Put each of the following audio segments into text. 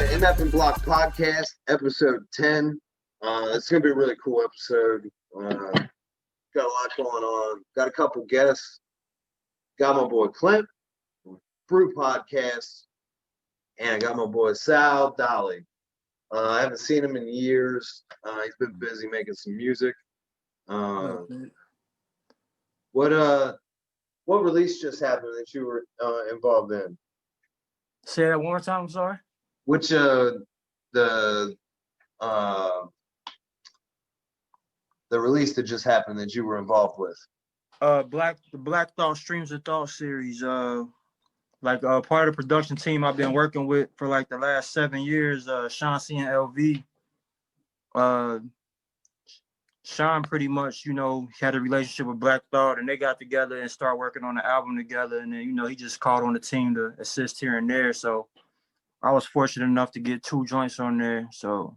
the MF'ing Block podcast, episode 10. It's going to be a really cool episode. Got a lot going on. Got a couple guests. Got my boy Clint, Brew podcast, and I got my boy Sal Dali. I haven't seen him in years. He's been busy making some music. What release just happened that you were involved in? Say that one more time. I'm sorry. Which the release that just happened that you were involved with? The Black Thought Streams of Thought series. Part of the production team I've been working with for like the last 7 years. Sean C and LV. Sean pretty much, had a relationship with Black Thought, and they got together and started working on the album together. And then, he just called on the team to assist here and there. So I was fortunate enough to get 2 joints on there. So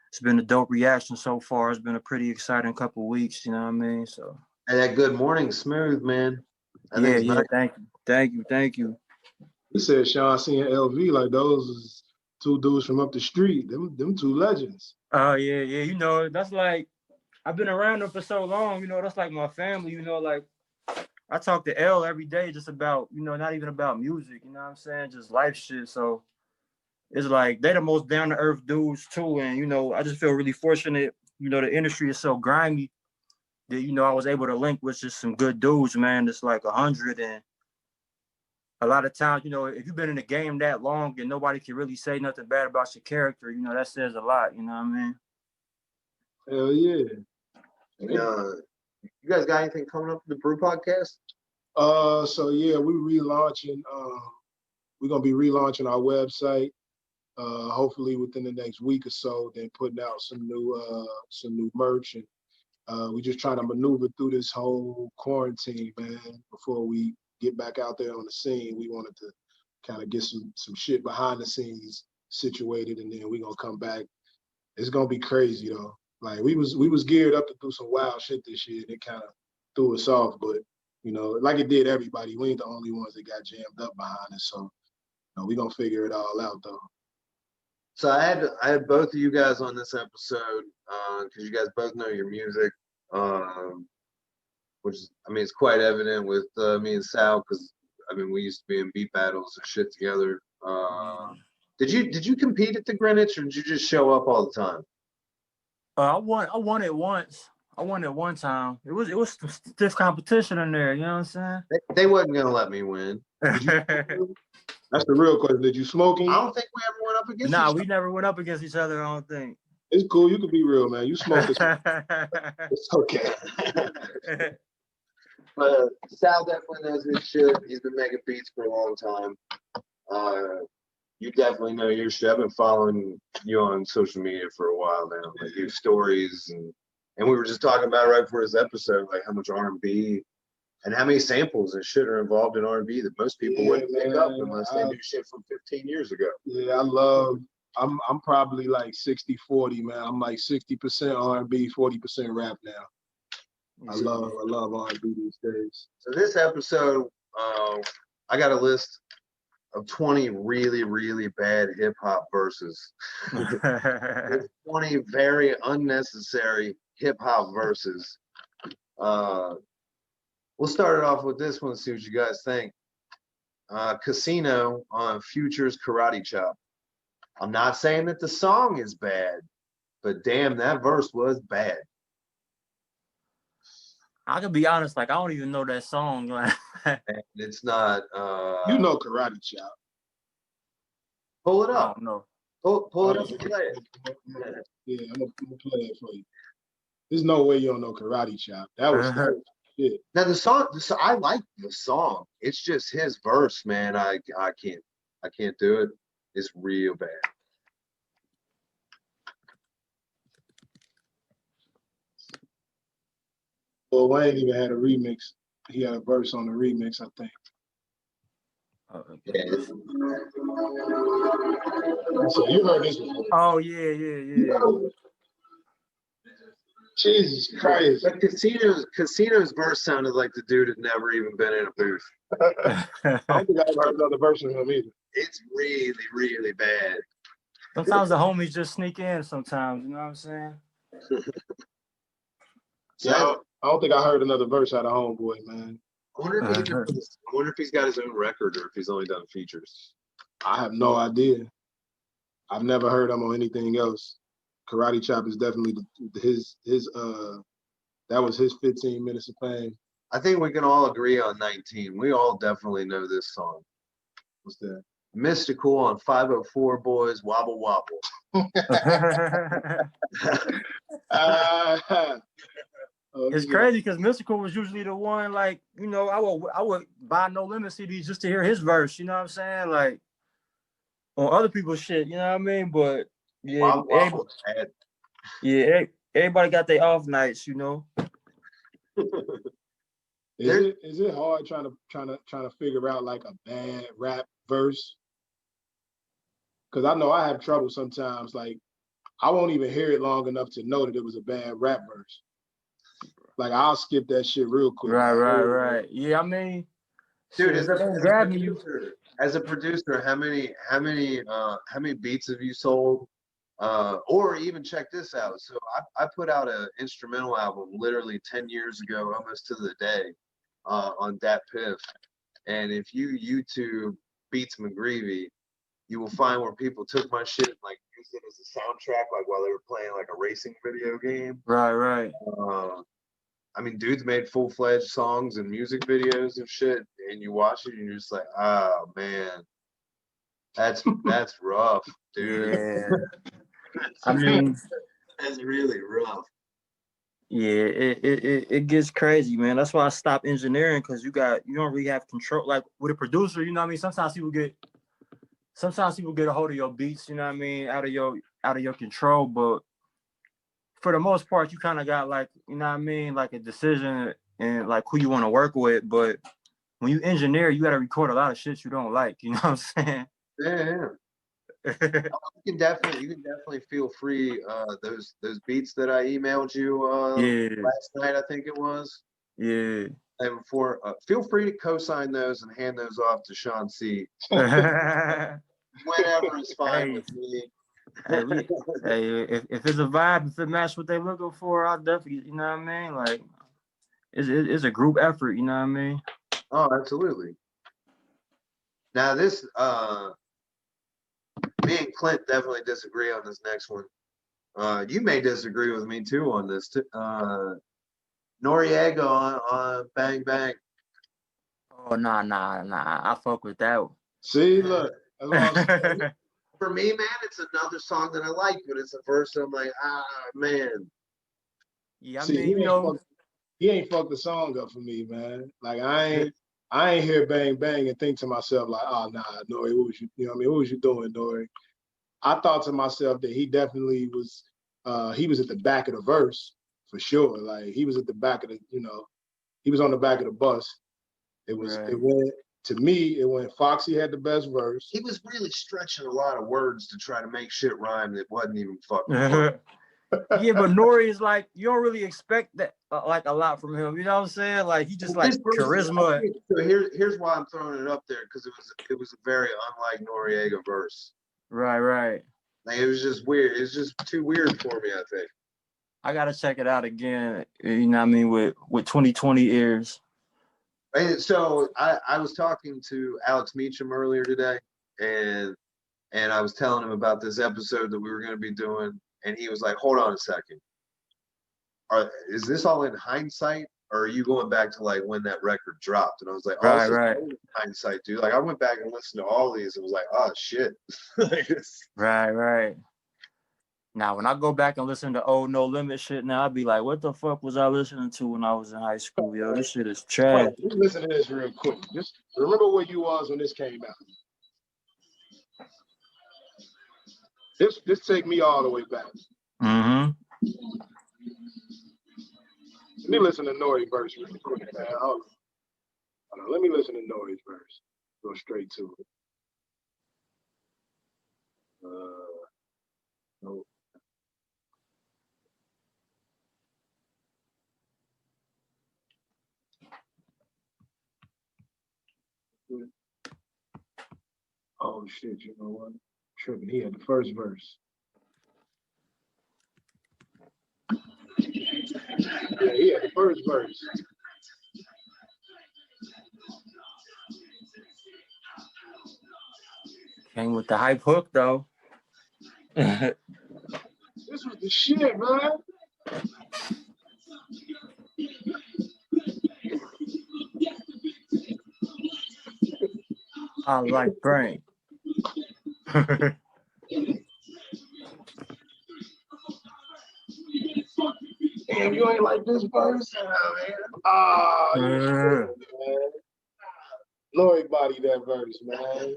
it's been a dope reaction so far. It's been a pretty exciting couple of weeks, you know what I mean? So. And that Good Morning Smooth, man. Yeah, thank you. You said Sean C and LV, like those is 2 dudes from up the street. Them 2 legends. Oh, yeah. That's like, I've been around them for so long, that's like my family, like I talk to L every day just about, not even about music, you know what I'm saying? Just life shit. So it's like they're the most down to earth dudes too. And, I just feel really fortunate, the industry is so grimy that, I was able to link with just some good dudes, man. It's like 100. And a lot of times, if you've been in the game that long and nobody can really say nothing bad about your character, that says a lot, you know what I mean? Hell yeah. You guys got anything coming up with the Brew podcast? So yeah, we're relaunching. We're gonna be relaunching our website. Hopefully within the next week or so. Then putting out some new merch, and we just trying to maneuver through this whole quarantine, man. Before we get back out there on the scene, we wanted to kind of get some shit behind the scenes situated, and then we're gonna come back. It's gonna be crazy though. Like we was geared up to do some wild shit this year. It kind of threw us off, but like it did everybody. We ain't the only ones that got jammed up behind us. So we gonna figure it all out though. So I had both of you guys on this episode because you guys both know your music, which is, it's quite evident with me and Sal because we used to be in beat battles and shit together. Did you compete at the Greenwich, or did you just show up all the time? I won it once. I won it one time. It was some stiff competition in there. You know what I'm saying? They wasn't gonna let me win. That's the real question. Did you smoking? I don't think we ever went up against. Nah, we never went up against each other. I don't think. It's cool. You can be real, man. You smoke this. It's okay. But Sal definitely knows his shit. He's been making beats for a long time. You definitely know your shit. I've been following you on social media for a while now, like your stories, and we were just talking about right before this episode, like how much R&B and how many samples and shit are involved in R&B that most people wouldn't pick up unless they do shit from 15 years ago. Yeah, I'm probably like 60-40, man. I'm like 60% R&B, 40% rap now. I love R&B these days. So this episode, I got a list of 20 really, really bad hip hop verses. 20 very unnecessary hip hop verses. We'll start it off with this one, see what you guys think. Casino on Future's Karate Chop. I'm not saying that the song is bad, but damn, that verse was bad. I can be honest, like I don't even know that song. It's not. Karate Chop. Pull it up. No. Pull it up and play it. Yeah, I'm gonna play it for you. There's no way you don't know Karate Chop. That was shit. Now the song, I like the song. It's just his verse, man. I can't do it. It's real bad. Well, Wayne even had a remix. He had a verse on the remix, I think. Yeah. So you heard this before. Oh yeah. Jesus Christ. But Casino's verse sounded like the dude had never even been in a booth. I don't think I ever heard another verse of him either. It's really, really bad. Sometimes the homies just sneak in sometimes, you know what I'm saying? Yeah, I don't think I heard another verse out of Homeboy, man. I wonder if he's got his own record or if he's only done features. I have no idea. I've never heard him on anything else. Karate Chop is definitely his that was his 15 minutes of fame. I think we can all agree on 19. We all definitely know this song. What's that? Mystical on 504 Boys, Wobble Wobble. It's crazy because Mystical was usually the one, like, you know, I would buy No Limit CDs just to hear his verse, you know what I'm saying? Like, on other people's shit, you know what I mean? But yeah, everybody got their off nights, you know. Is it hard trying to figure out like a bad rap verse? Because I know I have trouble sometimes. Like I won't even hear it long enough to know that it was a bad rap verse. Like I'll skip that shit real quick. Right. Yeah, I mean, dude, shit, as a producer, how many beats have you sold? Or even check this out. So I put out an instrumental album literally 10 years ago, almost to the day, on Dat Piff. And if you YouTube Beats McGreevy, you will find where people took my shit and like used it as a soundtrack, like while they were playing like a racing video game. Right. I mean, dudes made full-fledged songs and music videos and shit, and you watch it and you're just like, oh man, that's rough, dude. Yeah. I mean, that's really rough. Yeah, it gets crazy, man. That's why I stopped engineering, because you don't really have control. Like with a producer, you know what I mean? Sometimes people get a hold of your beats, you know what I mean, out of your control. But for the most part, you kind of got, like, you know what I mean, like a decision and like who you want to work with. But when you engineer, you got to record a lot of shit you don't like. You know what I'm saying? Yeah. You can definitely feel free. Those beats that I emailed you last night, I think it was. Yeah. And before, feel free to co-sign those and hand those off to Sean C. Whenever is fine with me. If it's a vibe, if it matches what they're looking for, I'll definitely, you know what I mean? Like, it's a group effort, you know what I mean? Oh, absolutely. Now this, me and Clint definitely disagree on this next one. You may disagree with me too on this. Noriega on Bang Bang. Oh, nah. I fuck with that one. See, look. For me, man, it's another song that I like, but it's a verse that I'm like, man. Yeah, I mean, he ain't fucked the song up for me, man. Like I ain't hear Bang Bang and think to myself like, oh nah, Nori, what was you doing, Nori? I thought to myself that he definitely was he was at the back of the verse for sure. Like he was at the back of the, he was on the back of the bus. It went Foxy had the best verse. He was really stretching a lot of words to try to make shit rhyme that wasn't even fucking Yeah, but Nori is like, you don't really expect that like a lot from him. You know what I'm saying? Like he just like charisma. So here's why I'm throwing it up there, because it was a very unlike Noriega verse. Right. Like it was just weird. It's just too weird for me, I think. I gotta check it out again. You know what I mean, with 2020 ears. And so I was talking to Alex Meacham earlier today, and I was telling him about this episode that we were going to be doing, and he was like, "Hold on a second. Is this all in hindsight, or are you going back to like when that record dropped?" And I was like, "Oh, right. Hindsight, dude. Like I went back and listened to all these, and was like, oh shit." Right. Now, when I go back and listen to old No Limit shit now, I'd be like, what the fuck was I listening to when I was in high school? Yo, this shit is trash. Wait, listen to this real quick. Just remember where you was when this came out. This take me all the way back. Mm-hmm. Let me listen to Nori's verse really quick, man. Hold on. Let me listen to Nori's verse. Go straight to it. No. Oh shit! You know what? tripping. He had the first verse. Yeah, he had the first verse. Came with the hype hook though. This was the shit, man. I like brain. Damn, you ain't like this verse? Ah, man. Nori body that verse, man.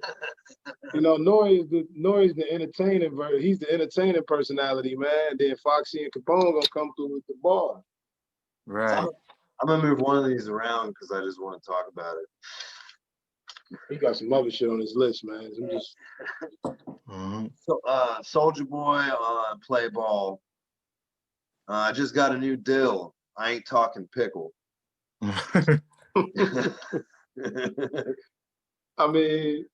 You know, Nori's the entertaining verse. He's the entertaining personality, man. Then Foxy and Capone gonna come through with the bar. Right. I'm gonna move one of these around because I just want to talk about it. He got some other shit on his list, man. I'm just So, Soldier Boy on Play Ball. I just got a new deal. I ain't talking pickle. I mean,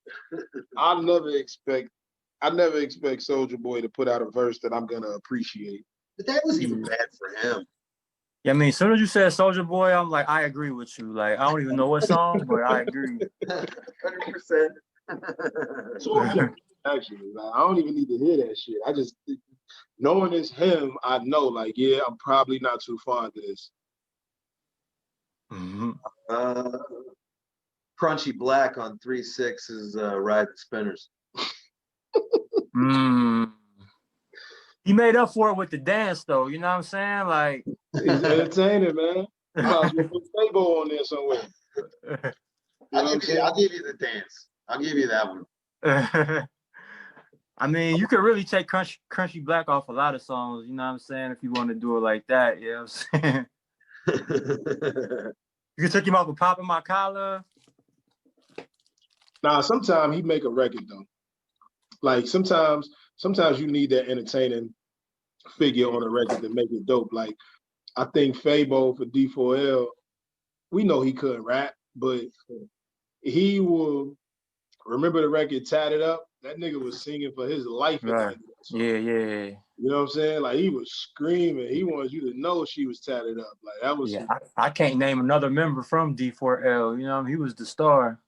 I never expect Soldier Boy to put out a verse that I'm gonna appreciate. But that was even bad for him. Yeah, I mean, as soon as you said Soldier Boy, I'm like, I agree with you. Like, I don't even know what song, but I agree. 100%. Actually, like, I don't even need to hear that shit. I just, knowing it's him, I know, like, yeah, I'm probably not too fond of this. Crunchy Black on 3-6 is Ride the Spinners. He made up for it with the dance, though. You know what I'm saying? Like, he's entertaining, man. You might as well put Fabo on there somewhere. I'll give you the dance. I'll give you that one. I mean, you could really take Crunchy Black off a lot of songs. You know what I'm saying? If you want to do it like that, you know what I'm saying? You can take him off of Popping My Collar. Nah, sometimes he make a record though. Like sometimes you need that entertaining figure on a record to make it dope. Like I think Fabo for D4L, we know he couldn't rap, but he will remember the record Tatted Up. That nigga was singing for his life. Right. Yeah. You know what I'm saying? Like he was screaming. He wanted you to know she was tatted up. Like that was. Yeah, I can't name another member from D4L. You know, he was the star.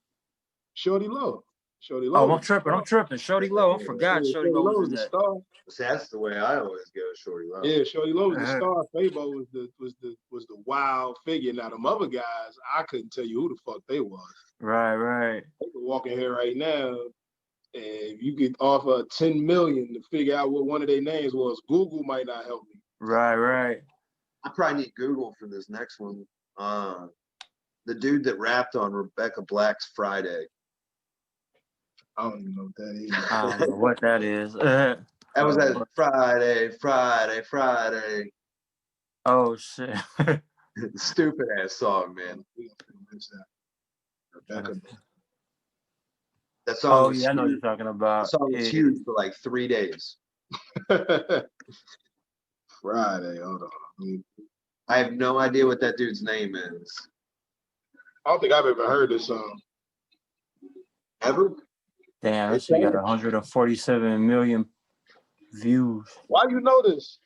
Shorty Low. Oh, I'm tripping. Shorty Low. I forgot Shorty Low was in the that. star. That's the way I always go, Shorty Low. Yeah, Shorty Low was the star. Fabo was the wild figure. Now them other guys, I couldn't tell you who the fuck they was. Right. They could walk in here right now, and if you could offer 10 million to figure out what one of their names was, Google might not help me. Right. I probably need Google for this next one. The dude that rapped on Rebecca Black's Friday. I don't even know what that is. I don't know what that is. That was that Friday. Oh shit. Stupid ass song, man. Rebecca. That song. Oh yeah, I know what you're talking about. The song was huge for like 3 days. Friday, hold on. I have no idea what that dude's name is. I don't think I've ever heard this song. Ever? Damn, that shit got 147 million views. Why you know this?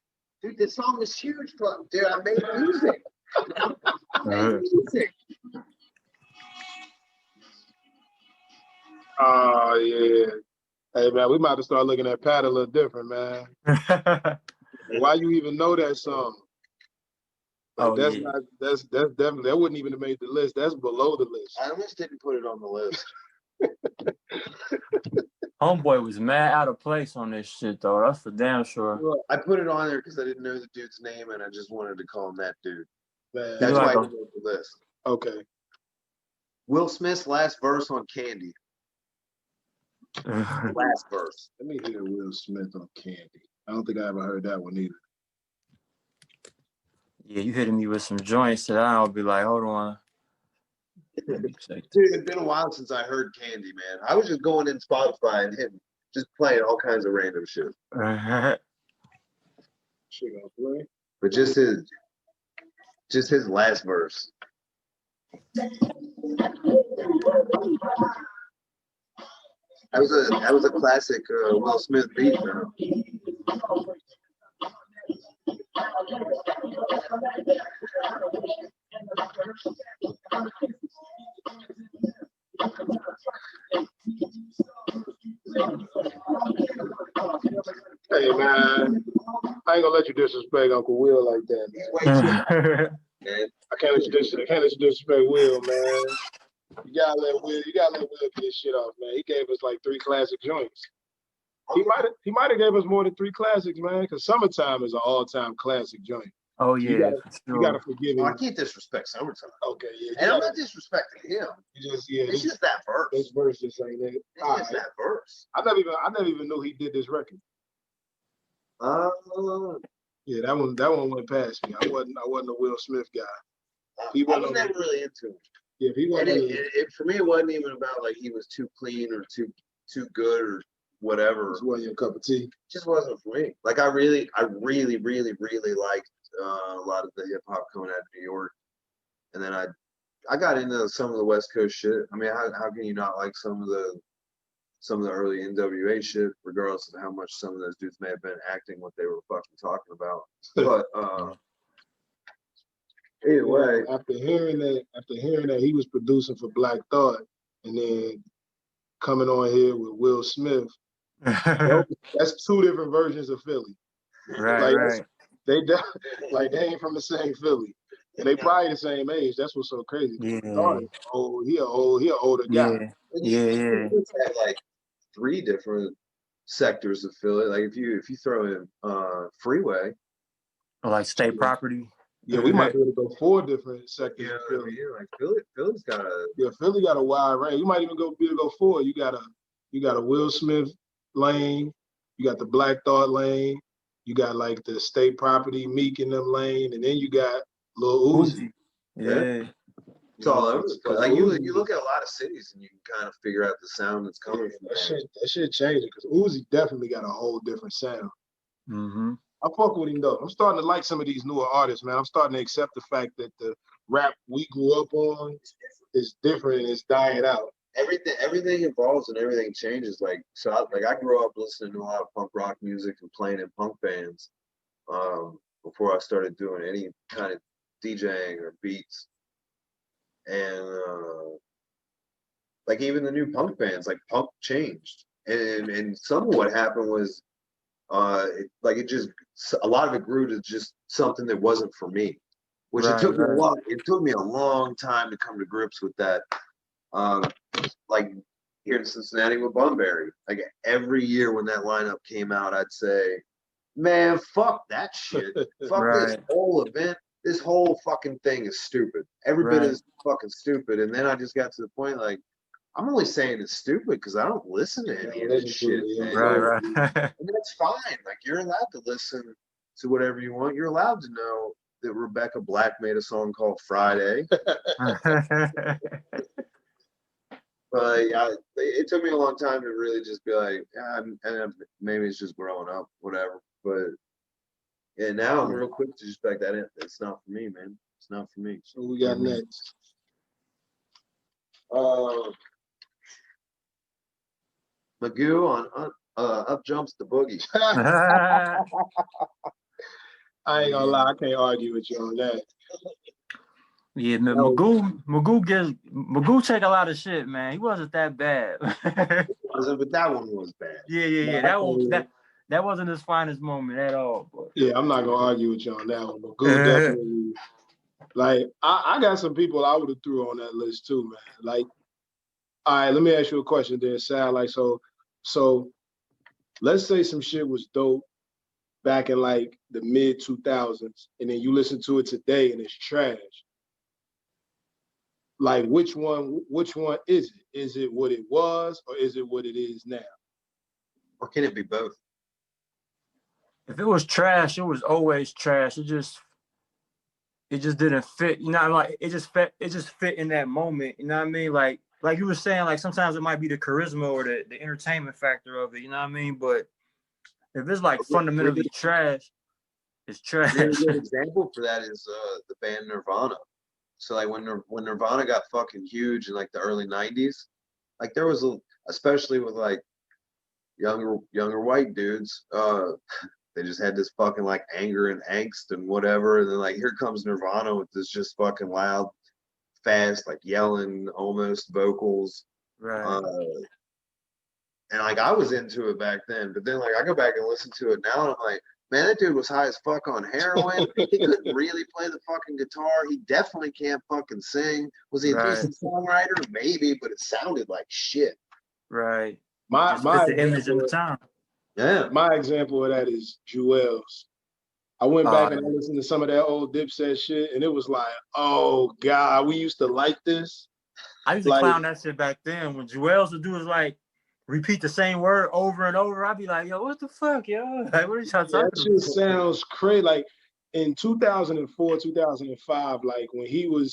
Dude, this song is huge, dude. I made music. Oh, yeah. Hey, man, we might have to start looking at Pat a little different, man. Why you even know that song? Like, that's definitely, that wouldn't even have made the list. That's below the list. I almost didn't put it on the list. Homeboy was mad out of place on this shit, though. That's for damn sure. Well, I put it on there because I didn't know the dude's name, and I just wanted to call him that dude. Man, that's why I made the list. Okay. Will Smith's last verse on Candy. Last verse. Let me hear Will Smith on Candy. I don't think I ever heard that one either. Yeah, you hitting me with some joints that I'll be like, hold on. Dude, it's been a while since I heard Candy, man. I was just going in Spotify and just playing all kinds of random shit. Shit gonna play. But just his last verse. That was a classic Will Smith beat, though. Hey man, I ain't gonna let you disrespect Uncle Will like that. Man. I can't let you disrespect Will, man. You gotta let Will get his shit off, man. He gave us like 3 classic joints. He might have gave us more than 3 classics, man. Because Summertime is an all-time classic joint. Oh yeah, You gotta forgive him. I can't disrespect Summertime. Okay, yeah. And I'm not disrespecting him. It's just that verse. This verse just ain't it. It's just that verse. I never even knew he did this record. Yeah, that one went past me. I wasn't a Will Smith guy. I was never really into him. Yeah, he wasn't. For me, it wasn't even about like he was too clean or too good or whatever. It wasn't your cup of tea. It just wasn't for me. Like I really liked a lot of the hip hop coming out of New York, and then I got into some of the West Coast shit. I mean, how can you not like some of the early NWA shit, regardless of how much some of those dudes may have been acting what they were fucking talking about. But either way, after hearing that he was producing for Black Thought, and then coming on here with Will Smith, that's 2 different versions of Philly. Right. They ain't from the same Philly, and they probably the same age. That's what's so crazy. Yeah. He an older guy. Yeah. It's had like 3 different sectors of Philly. Like if you throw in Freeway, Or like state property. Yeah, we might be able to go 4 different sectors of Philly. Yeah, like Philly's got Philly got a wide range. You might even be able to go 4. You got a Will Smith lane. You got the Black Thought lane. You got like the state property, Meek and them lane, and then you got Lil Uzi. Yeah. It's all over the place. Like you look at a lot of cities and you can kind of figure out the sound that's coming from that shit changed it because Uzi definitely got a whole different sound. Mm-hmm. I fuck with him though. I'm starting to like some of these newer artists, man. I'm starting to accept the fact that the rap we grew up on is different and it's dying out. Everything evolves and everything changes. Like I grew up listening to a lot of punk rock music and playing in punk bands before I started doing any kind of DJing or beats. And like even the new punk bands, like punk changed. And some of what happened was a lot of it grew to just something that wasn't for me. Which it took me a long time to come to grips with that. Like here in Cincinnati with Bunbury, like every year when that lineup came out, I'd say, man, fuck that shit. Fuck this whole event. This whole fucking thing is stupid. Every bit is fucking stupid. And then I just got to the point like, I'm only saying it's stupid because I don't listen to any of this shit. Right. And that's fine. Like you're allowed to listen to whatever you want. You're allowed to know that Rebecca Black made a song called Friday. But it took me a long time to really just be like, and maybe it's just growing up, whatever. But yeah, now I'm real quick to just be like that. It's not for me, man. It's not for me. So we got next. Magoo on Up Jumps the Boogie. I ain't gonna lie, I can't argue with you on that. Yeah, man, Magoo take a lot of shit, man. He wasn't that bad. But that one was bad. Yeah. That wasn't his finest moment at all. But. Yeah, I'm not gonna argue with you on that one. Magoo definitely. Like I got some people I would have threw on that list too, man. Like, all right, let me ask you a question there, Sal. Like, so let's say some shit was dope back in like the mid 2000s, and then you listen to it today and it's trash. Like, which one is it? Is it what it was, or is it what it is now? Or can it be both? If it was trash, it was always trash. It just didn't fit. You know, like it just fit in that moment. You know what I mean? Like you were saying, like sometimes it might be the charisma or the entertainment factor of it. You know what I mean? But if it's like fundamentally trash, it's trash. A good example for that is the band Nirvana. So like when Nirvana got fucking huge in like the early 90s, like there was a especially with like younger white dudes. They just had this fucking like anger and angst and whatever, and then like here comes Nirvana with this just fucking loud, fast, like yelling, almost vocals. Right. And like I was into it back then, but then like I go back and listen to it now, and I'm like, man, that dude was high as fuck on heroin. He couldn't really play the fucking guitar. He definitely can't fucking sing. Was he a Right. decent songwriter? Maybe, but it sounded like shit. Right. My Just fit the image of example, the time. Yeah. my example of that is Jewels. I went back and I Yeah. listened to some of that old Dipset shit, and it was like, oh God, we used to like this. I used to Like, clown that shit back then. When Joel's would do is like repeat the same word over and over, I'd be like, yo, what the fuck, yo? Like, what are y'all that talking shit about? sounds crazy. Like in 2004, 2005, like when he would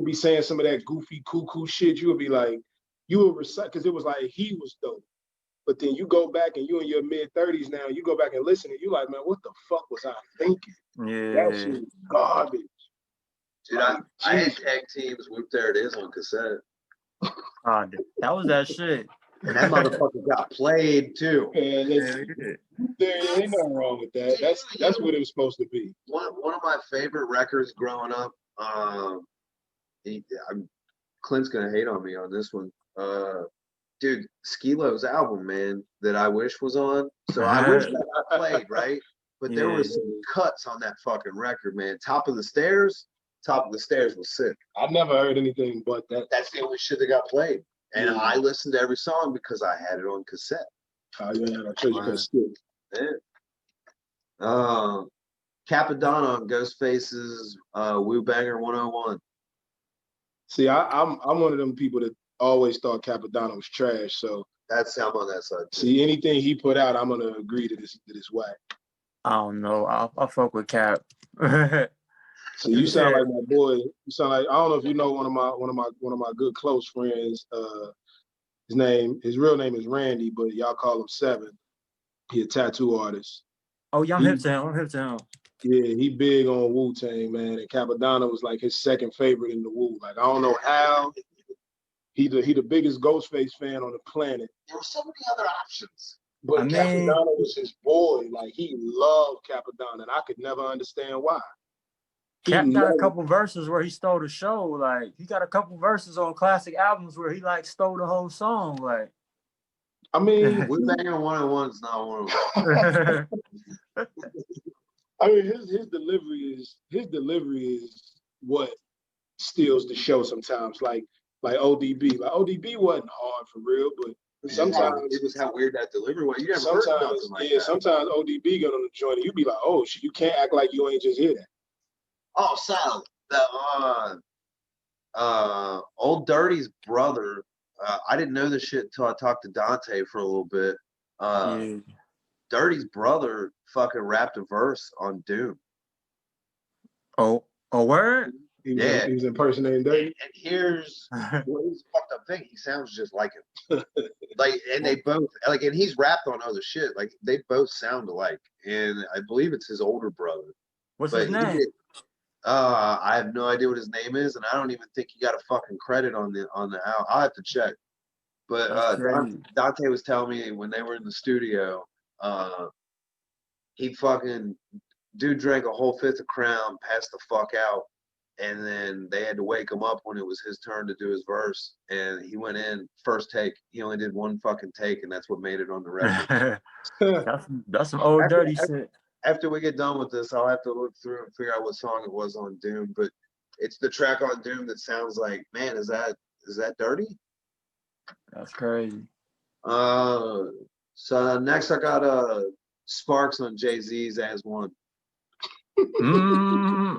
be saying some of that goofy cuckoo shit, you would be like, you would recite, because it was like he was dope. But then you go back and you in your mid-30s now, you go back and listen and you like, man, what the fuck was I thinking? That shit Yeah. is garbage. Dude, I had tag teams. Whoop, there it is on cassette. That was that shit. And that motherfucker got played too. And Yeah, there ain't nothing wrong with that. That's what it was supposed to be. One of my favorite records growing up. Clint's gonna hate on me on this one. Dude, Skilo's album, man, that I wish was on. So I wish that got played, right? But there was some cuts on that fucking record, man. Top of the Stairs was sick. I've never heard anything but that. That's the only shit that got played. And I listened to every song because I had it on cassette. Oh yeah, I told you could stick. Yeah. Capadonna on Ghostface's Woo Banger 101. See, I'm one of them people that always thought Capadonna was trash. So That's I'm on that side. Too. See, anything he put out, I'm gonna agree to this whack. I don't know. I'll fuck with Cap. So you sound like my boy. You sound like, I don't know if you know one of my good close friends. His real name is Randy, but y'all call him Seven. He a tattoo artist. Oh yeah, I'm hip to him. Yeah, he big on Wu-Tang, man. And Capadonna was like his second favorite in the Wu. Like, I don't know how. He the biggest Ghostface fan on the planet. There were so many other options. But Capadonna was his boy. Like, he loved Capadonna, and I could never understand why. Cap got a couple verses where he stole the show. Like, he got a couple verses on classic albums where he like stole the whole song. Like, I mean, Woo Banger 101 is not one of them. I mean, his delivery is what steals the show sometimes. Like ODB. Like ODB wasn't hard for real, but sometimes it was how weird that delivery was. You never heard nothing like that. Sometimes ODB got on the joint and you be like, oh shit, you can't act like you ain't just hear that. Oh, Sal, Old Dirty's brother. I didn't know this shit until I talked to Dante for a little bit. Dirty's brother fucking rapped a verse on Doom. Oh, word? He was impersonating Dirty. And here's his fucked up thing. He sounds just like him. Like, and they both like, and he's rapped on other shit. Like, they both sound alike. And I believe it's his older brother. What's his name? I have no idea what his name is, and I don't even think he got a fucking credit on the album. I'll have to check. But Dante was telling me when they were in the studio, he fucking dude drank a whole fifth of Crown, passed the fuck out, and then they had to wake him up when it was his turn to do his verse, and he went in first take. He only did one fucking take, and that's what made it on the record. that's some old dirty shit. After we get done with this, I'll have to look through and figure out what song it was on Doom. But it's the track on Doom that sounds like, man, is that Dirty? That's crazy. So next I got Sparks on Jay-Z's As One. I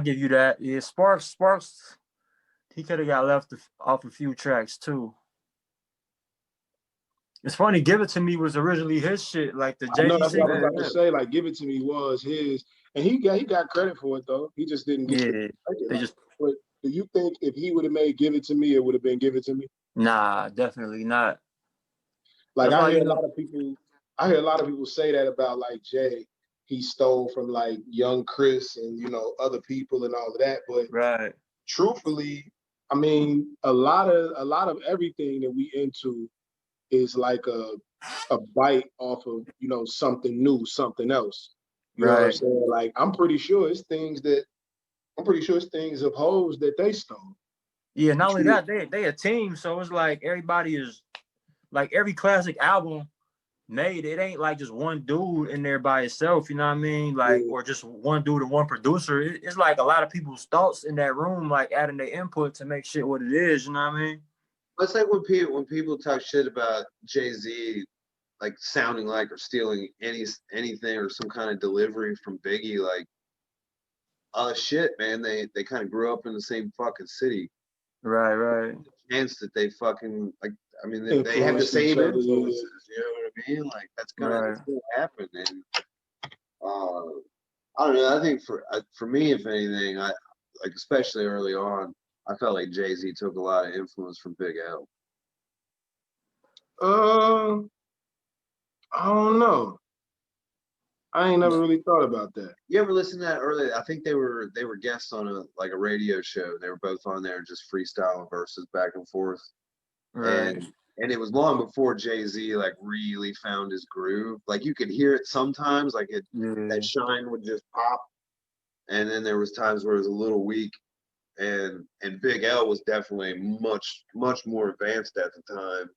give you that. Yeah, Sparks. He could have got left off a few tracks too. It's funny. Give It To Me was originally his shit. Like the Jay-Z. No, that's what I was about to say. Like, Give It To Me was his, and he got credit for it though. He just didn't get it. But do you think if he would have made Give It To Me, it would have been Give It To Me? Nah, definitely not. Like, I hear a lot of people say that about like Jay. He stole from like Young Chris and other people and all of that. But truthfully, I mean, a lot of everything that we into is like a bite off of, you know, something new, something else. You know what I'm Right. saying? Like I'm pretty sure it's things of hoes that they stole. Yeah, not only True. that, they a team, so it's like everybody is like every classic album made. It ain't like just one dude in there by itself, you know what I mean? Like, Yeah. or just one dude and one producer. It's like a lot of people's thoughts in that room, like adding their input to make shit what it is, you know what I mean? It's like when people talk shit about Jay-Z, like sounding like or stealing anything or some kind of delivery from Biggie, like shit, man, they kind of grew up in the same fucking city. Right, right. Chance that they fucking like, I mean, they have the Influence each same other. influences. Yeah. You know what I mean? Like that's Right. gonna happen. And uh, I don't know. I think for me, if anything, I like especially early on, I felt like Jay-Z took a lot of influence from Big L. Uh, I don't know. I ain't never really thought about that. You ever listen to that early? I think they were guests on a radio show. They were both on there just freestyling verses back and forth. Right. And it was long before Jay-Z like really found his groove. Like you could hear it sometimes, like that Yeah. shine would just pop, and then there was times where it was a little weak. And Big L was definitely much more advanced at the time.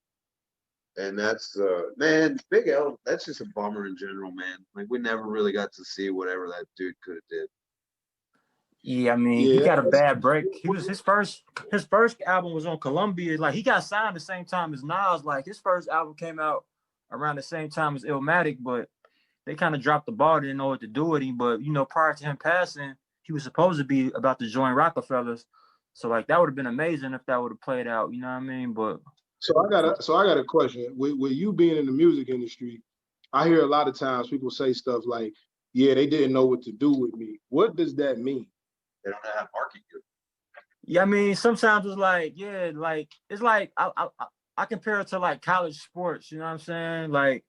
And that's man, Big L, that's just a bummer in general, man. Like we never really got to see whatever that dude could have did. Yeah, I mean, he Yeah. got a bad break. He was his first album was on Columbia. Like he got signed the same time as Nas. Like his first album came out around the same time as Illmatic, but they kind of dropped the ball, didn't know what to do with him. But you know, prior to him passing, he was supposed to be about to join Rockefellers. So like that would have been amazing if that would have played out, you know what I mean? But So I got a question. With you being in the music industry, I hear a lot of times people say stuff like, "Yeah, they didn't know what to do with me." What does that mean? They don't know how to market you. yeah, I mean, sometimes it's like, yeah, like it's like I compare it to like college sports, you know what I'm saying? Like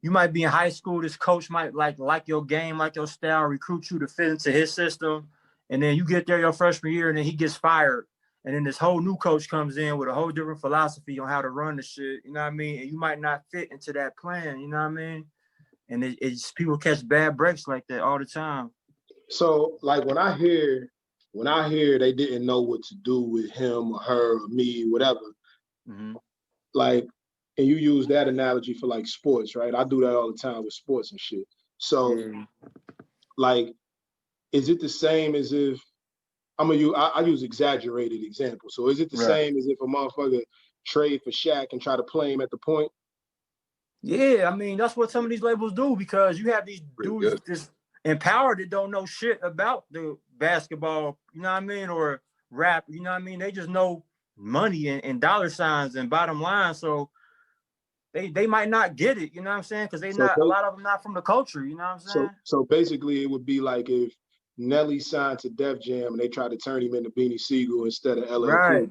you might be in high school, this coach might like your game, like your style, recruit you to fit into his system. And then you get there your freshman year and then he gets fired. And then this whole new coach comes in with a whole different philosophy on how to run the shit, you know what I mean? And you might not fit into that plan, you know what I mean? And it's people catch bad breaks like that all the time. So like when I hear they didn't know what to do with him or her or me, whatever, Mm-hmm. like, and you use that analogy for like sports, right? I do that all the time with sports and shit. So Yeah. like, is it the same as if I use exaggerated examples. So is it the Right. same as if a motherfucker trade for Shaq and try to play him at the point? Yeah, I mean, that's what some of these labels do because you have these Pretty dudes good. just empowered that don't know shit about the basketball, you know what I mean, or rap, you know what I mean? They just know money and dollar signs and bottom line. So they might not get it, you know what I'm saying? Because they So not a lot of them not from the culture, you know what I'm saying? so basically it would be like if Nelly signed to Def Jam and they tried to turn him into Beanie Siegel instead of LL Cool. Right.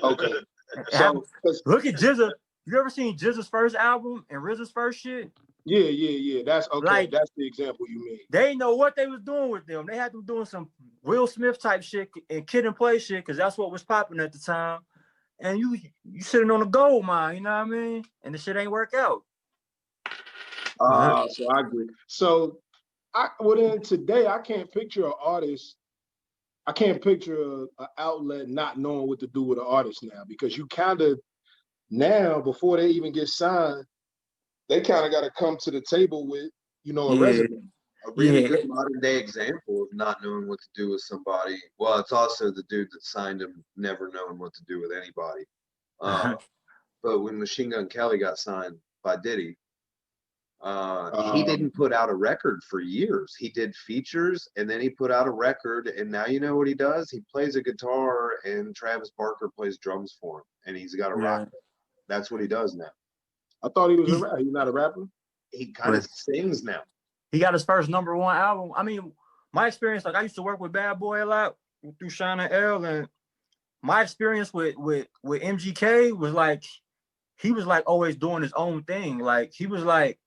Okay. It happened. So 'cause- Look at Jizza. You ever seen Jizza's first album and RZA's first shit? yeah. That's okay. Like That's the example you made. they didn't know what they was doing with them. They had them doing some Will Smith type shit and Kid and Play shit because that's what was popping at the time. And you sitting on a gold mine, you know what I mean? And the shit ain't work out. So I agree. So then today I can't picture an artist. I can't picture an outlet not knowing what to do with an artist now because you kind of now before they even get signed, they kind of got to come to the table with a Yeah, resume. A really yeah, good modern day example of not knowing what to do with somebody. Well, it's also the dude that signed him never knowing what to do with anybody. But when Machine Gun Kelly got signed by Diddy, he didn't put out a record for years. He did features and then he put out a record. And now you know what he does? He plays a guitar and Travis Barker plays drums for him. And he's got a rock. yeah. That's what he does now. I thought he was a rapper. He's not a rapper. He kind of sings now. He got his first #1 album. I mean, my experience, like I used to work with Bad Boy a lot through Shine and L, and my experience with MGK was like he was like always doing his own thing. Like he was like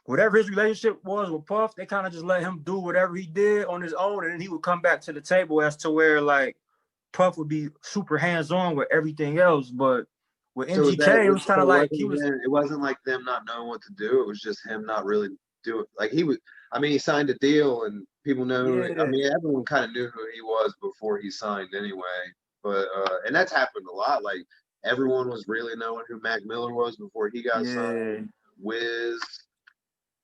whatever his relationship was with Puff, they kind of just let him do whatever he did on his own, and then he would come back to the table as to where like Puff would be super hands-on with everything else, but with So MGK, it was kind of like he was. It wasn't like them not knowing what to do. It was just him not really doing. Like he was. I mean, he signed a deal, and people know. Yeah. I mean, everyone kind of knew who he was before he signed, anyway. But and that's happened a lot. Like everyone was really knowing who Mac Miller was before he got signed. Wiz.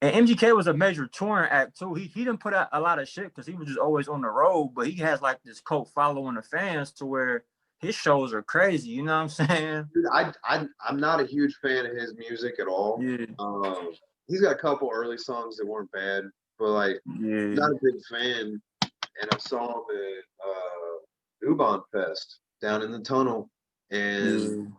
And MGK was a major touring act too. He didn't put out a lot of shit because he was just always on the road. But he has like this cult following the fans to where his shows are crazy. You know what I'm saying? Dude, I'm not a huge fan of his music at all. Yeah. He's got a couple early songs that weren't bad, but like, not a big fan. And I saw him at U-Bahn Fest down in the tunnel, and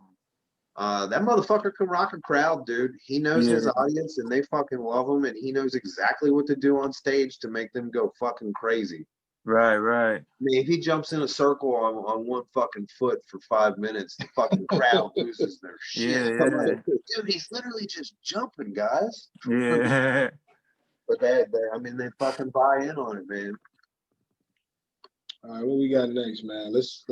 that motherfucker can rock a crowd, dude. He knows his audience, and they fucking love him, and he knows exactly what to do on stage to make them go fucking crazy. Right. I mean, if he jumps in a circle on one fucking foot for 5 minutes, the fucking crowd loses their shit. Yeah. Like, dude, he's literally just jumping, guys. Yeah. But I mean, they fucking buy in on it, man. All right, what we got next, man? Let's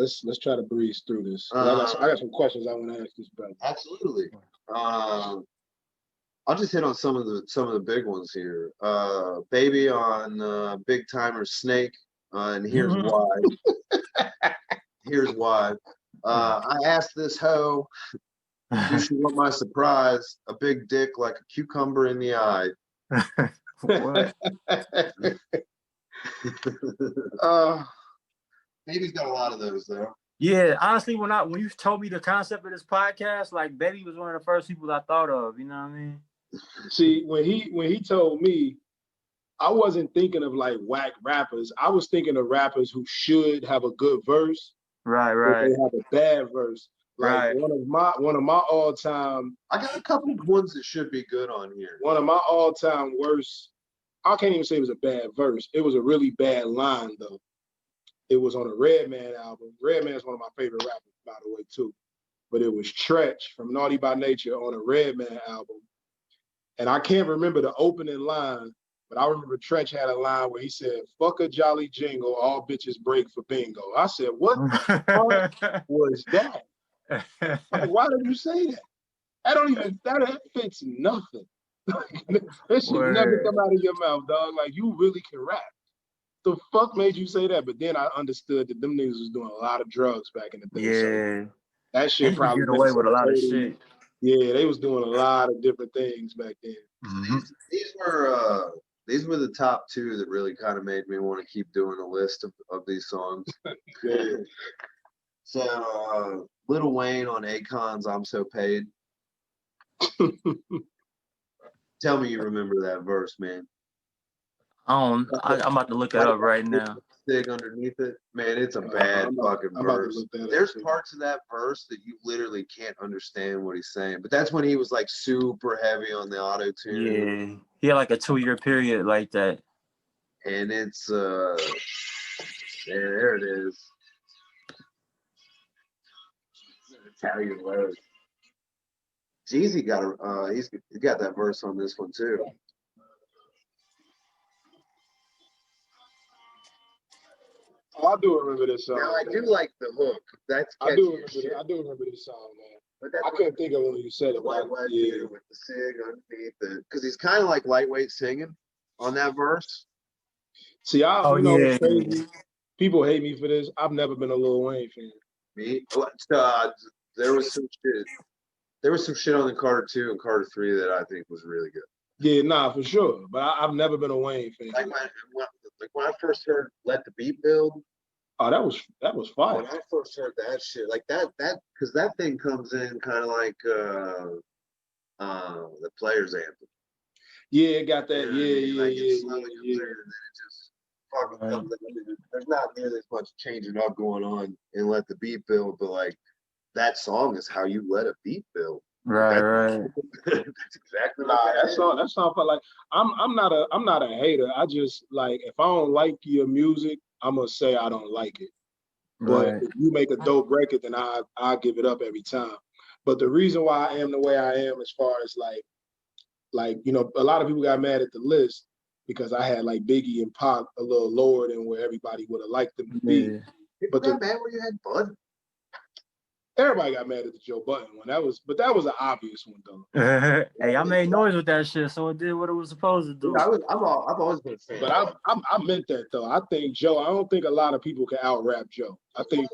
try to breeze through this. I got some questions I want to ask this brother. Absolutely. I'll just hit on some of the big ones here. Baby on Big Timer Snake, and here's why. Here's why. I asked this hoe, do she want my surprise? A big dick like a cucumber in the eye. What? Baby's got a lot of those though. Yeah, honestly, when you told me the concept of this podcast, like Baby was one of the first people I thought of. You know what I mean? See, when he told me, I wasn't thinking of like whack rappers. I was thinking of rappers who should have a good verse. Right. But they have a bad verse. Like one of my all-time. I got a couple of ones that should be good on here. One of my all-time worst. I can't even say it was a bad verse. It was a really bad line though. It was on a Redman album. Redman is one of my favorite rappers, by the way, too. But it was Tretch from Naughty by Nature on a Redman album. And I can't remember the opening line, but I remember Tretch had a line where he said, "Fuck a jolly jingle, all bitches break for bingo." I said, what the fuck was that? Like, why did you say that? That fits nothing. That should never come out of your mouth, dog. Like, you really can rap. The fuck made you say that? But then I understood that them niggas was doing a lot of drugs back in the day. Yeah. So that shit probably get away with a lot of shit. Yeah, they was doing a lot of different things back then. Mm-hmm. These were the top two that really kind of made me want to keep doing a list of these songs. Yeah. So Lil Wayne on Akon's "I'm So Paid." Tell me you remember that verse, man. I'm about to look it up right now. Sig underneath it, man. It's a bad fucking verse. There's parts of that verse that you literally can't understand what he's saying, but that's when he was like super heavy on the auto tune. Yeah, he had like a 2-year period like that. And it's there it is. Italian Rose. Jeezy got he's got that verse on this one too. Oh, I do remember this song. Now I do like the hook. That's I do remember this song, man. But I couldn't think of when you said it. White dude with the Sig underneath it, because he's kind of like lightweight singing on that verse. See, crazy. People hate me for this. I've never been a Lil Wayne fan. Me? There was some shit. There was some shit on the Carter 2 and Carter 3 that I think was really good. Yeah, nah, for sure. But I've never been a Wayne fan. Like when I first heard "Let the Beat Build." Oh, that was fire. When I first heard that shit, like that because that thing comes in kind of like the Players Anthem. Yeah, it got that. Yeah. It slowly comes in, and then it just fucking comes in. There's not nearly as much changing up going on in "Let the Beat Build," but like that song is how you let a beat build. Right. That's exactly that song felt like I'm not a hater. I just like if I don't like your music, I'm gonna say I don't like it. But if you make a dope record, then I give it up every time. But the reason why I am the way I am, as far as like a lot of people got mad at the list because I had like Biggie and Pac a little lower than where everybody would have liked them to be. People got mad when you had Bud. Everybody got mad at the Joe Budden one. That was an obvious one though. Hey, I made noise with that shit, so it did what it was supposed to do. Yeah, I've always been a fan. But I meant that though. I don't think a lot of people can out rap Joe. I think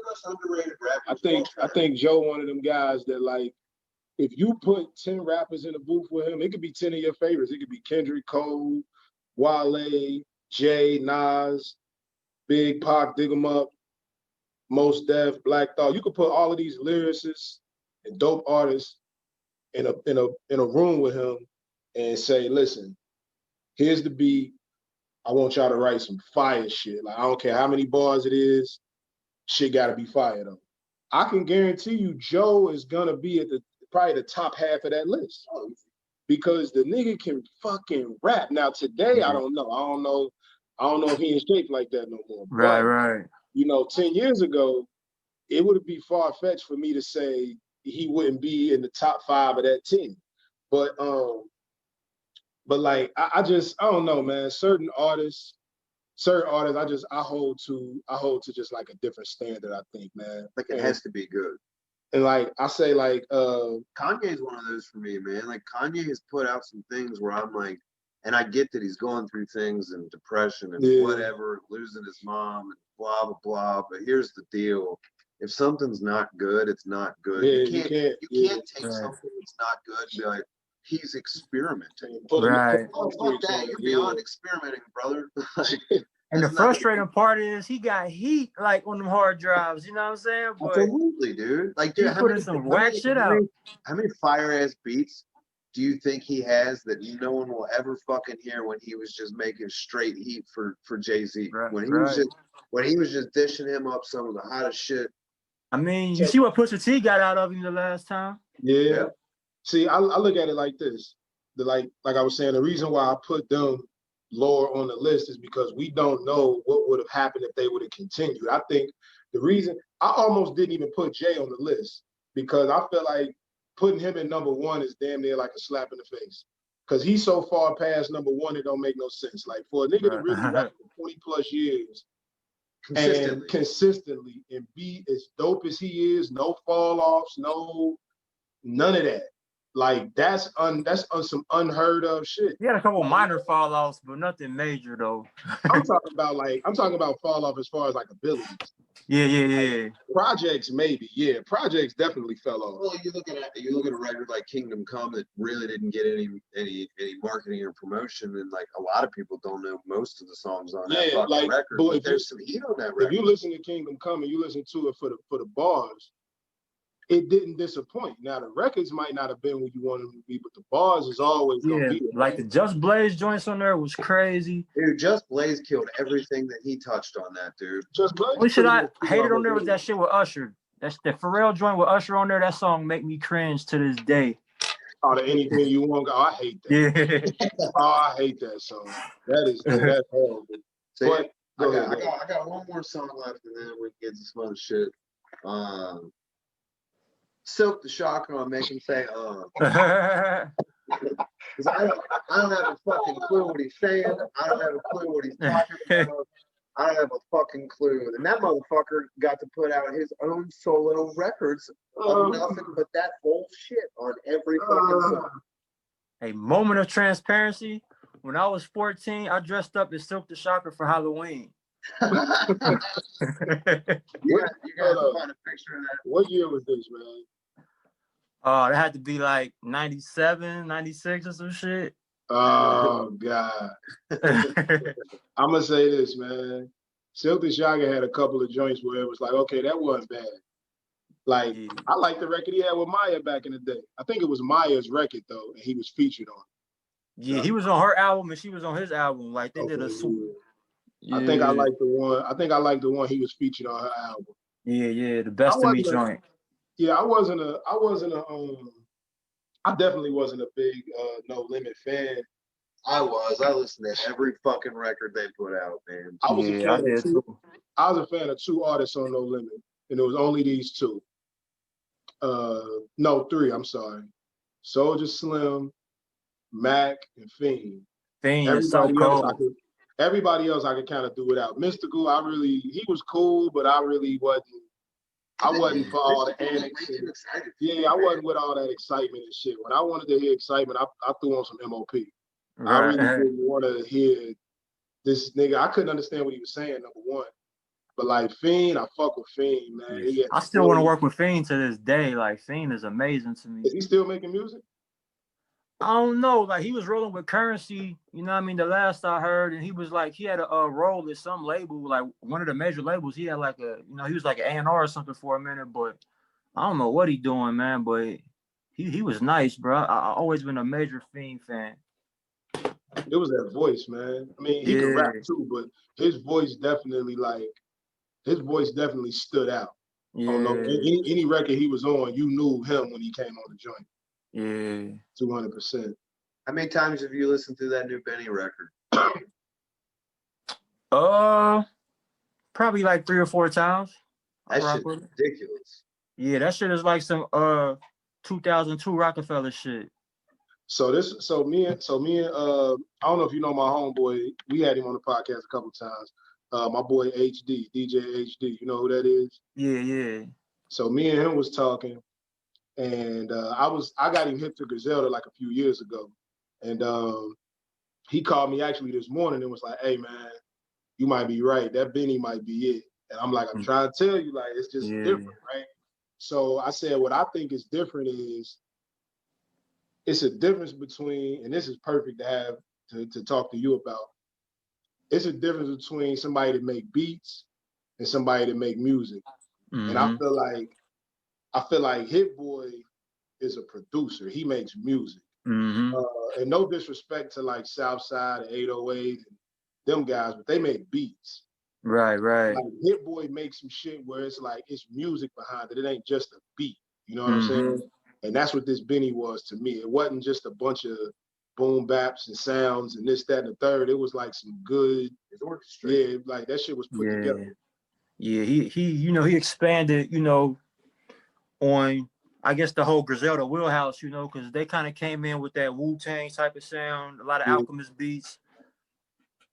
Joe one of them guys that like, if you put 10 rappers in a booth with him, it could be 10 of your favorites. It could be Kendrick, Cole, Wale, Jay, Nas, Big Pac, Dig 'em Up, Mos Def, Black Thought. You could put all of these lyricists and dope artists in a room with him and say, listen, here's the beat. I want y'all to write some fire shit. Like, I don't care how many bars it is, shit gotta be fire though. I can guarantee you Joe is gonna be at probably the top half of that list. Because the nigga can fucking rap. Now today, I don't know if he in shape like that no more. Right. You know, 10 years ago, it would be far-fetched for me to say he wouldn't be in the top 5 of that 10. But like I don't know, man. Certain artists, I hold to just like a different standard, I think, man. Like it has to be good. And like I say, like Kanye's one of those for me, man. Like Kanye has put out some things where I'm like, and I get that he's going through things and depression and whatever, losing his mom and blah blah blah. But here's the deal: if something's not good, it's not good. Yeah, you can't take something that's not good and be like, he's experimenting. Right. Oh, fuck that! You're beyond experimenting, brother. And the frustrating part is he got heat like on them hard drives. You know what I'm saying? But absolutely, dude. Like, dude, putting some whack shit out. How many fire ass beats do you think he has that no one will ever fucking hear when he was just making straight heat for Jay-Z? Right, when he was just dishing him up some of the hottest shit. I mean, you see what Pusha T got out of him the last time? Yeah. See, I look at it like this. Like I was saying, the reason why I put them lower on the list is because we don't know what would have happened if they would have continued. I think the reason I almost didn't even put Jay on the list because I feel like putting him in number 1 is damn near like a slap in the face. Because he's so far past number 1, it don't make no sense. Like for a nigga to really rap for 20 plus years consistently and be as dope as he is, no fall offs, none of that. Like that's some unheard of shit. He had a couple minor fall offs, but nothing major though. I'm talking about fall off as far as like abilities. Yeah. Projects maybe, projects definitely fell off. Well, you look at a record like Kingdom Come that really didn't get any marketing or promotion, and like a lot of people don't know most of the songs on that fucking record. But there's some heat on that record. If you listen to Kingdom Come and you listen to it for the bars, it didn't disappoint. Now the records might not have been what you wanted them to be, but the bars is always gonna be there. Like the Just Blaze joints on there was crazy. Dude, Just Blaze killed everything that he touched on that, dude. Just Blaze. What should I hated on there was that shit with Usher. That's the Pharrell joint with Usher on there. That song make me cringe to this day. Oh, the Anything You Want. Oh, I hate that. Yeah. Oh, I hate that song. That's horrible. See, but I got one more song left, and then we can get to some other shit. Silk the Shocker on Make Him Say because I don't have a fucking clue what he's saying. I don't have a clue what he's talking about. I don't have a fucking clue. And that motherfucker got to put out his own solo records of nothing but that bullshit on every fucking song. A moment of transparency. When I was 14, I dressed up as Silk the Shocker for Halloween. You gotta find a picture of that. What year was this, man? It had to be like 97, 96 or some shit. Oh, God. I'm going to say this, man. Silk the Shocker had a couple of joints where it was like, okay, that wasn't bad. Like, I like the record he had with Maya back in the day. I think it was Maya's record, though, and he was featured on it. Yeah, he was on her album and she was on his album. Like, they did a swoop. Yeah. I think I like the one he was featured on her album. Yeah, the Best of Me joint. Yeah, I definitely wasn't a big No Limit fan. I listened to every fucking record they put out, man. I was a fan of 2 artists on No Limit, and it was only these 2. No, 3, I'm sorry. Soulja Slim, Mac, and Fiend. Fiend is so cold. Everybody else I could kind of do without. Mystical, he was cool, but I really wasn't. I wasn't for all the antics. I wasn't with all that excitement and shit. When I wanted to hear excitement, I threw on some MOP. I really didn't want to hear this nigga. I couldn't understand what he was saying, number one. But like Fiend, I fuck with Fiend, man. Yeah. I still want to work with Fiend to this day. Like Fiend is amazing to me. Is he still making music? I don't know. Like he was rolling with Currency, you know what I mean? The last I heard, and he was like, he had a role at some label, like one of the major labels. He had like he was like an A&R or something for a minute, but I don't know what he doing, man. But he was nice, bro. I always been a major Fiend fan. It was that voice, man. I mean, he could rap too, but his voice definitely stood out. Yeah. I don't know. Any record he was on, you knew him when he came on the joint. Yeah. 200%. How many times have you listened to that new Benny record? Probably like 3 or 4 times. That shit's ridiculous. Yeah, that shit is like some 2002 Rockefeller shit. So me and I don't know if you know my homeboy. We had him on the podcast a couple times. My boy HD, DJ HD. You know who that is? Yeah. So me and him was talking, and I got him hip to Griselda like a few years ago, and he called me actually this morning and was like, "Hey man, you might be right. That Benny might be it." And I'm like, "I'm trying to tell you, like it's just different, right?" So I said, what I think is different is it's a difference between, and this is perfect to have to talk to you about. It's a difference between somebody that make beats and somebody that make music. And I feel like Hit Boy is a producer. He makes music. And no disrespect to like Southside and 808 and them guys, but they make beats. Right. Like Hit Boy makes some shit where it's like it's music behind it. It ain't just a beat. You know what I'm saying? And that's what this Benny was to me. It wasn't just a bunch of boom baps and sounds and this, that, and the third. It was like some good, like that shit was put together. Yeah, he expanded, on I guess the whole Griselda wheelhouse, because they kind of came in with that Wu-Tang type of sound, a lot of Alchemist beats.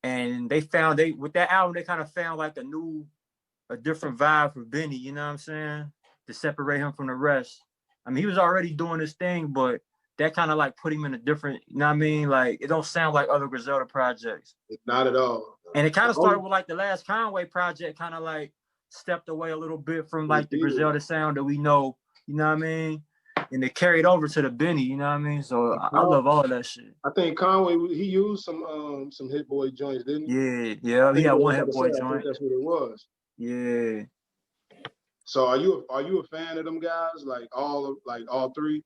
And with that album, they kind of found like a different vibe for Benny, you know what I'm saying? To separate him from the rest. I mean, he was already doing his thing, but that kind of like put him in a different, you know what I mean? Like, it don't sound like other Griselda projects. Not at all. And it kind of started with like the last Conway project, kind of like stepped away a little bit from like the Griselda sound that we know, you know what I mean? And it carried over to the Benny, you know what I mean? So I love all of that shit. I think Conway, he used some Hit Boy joints, didn't he? Yeah. He had one Hit Boy joint. I think that's what it was. Yeah. So are you a fan of them guys? Like all three?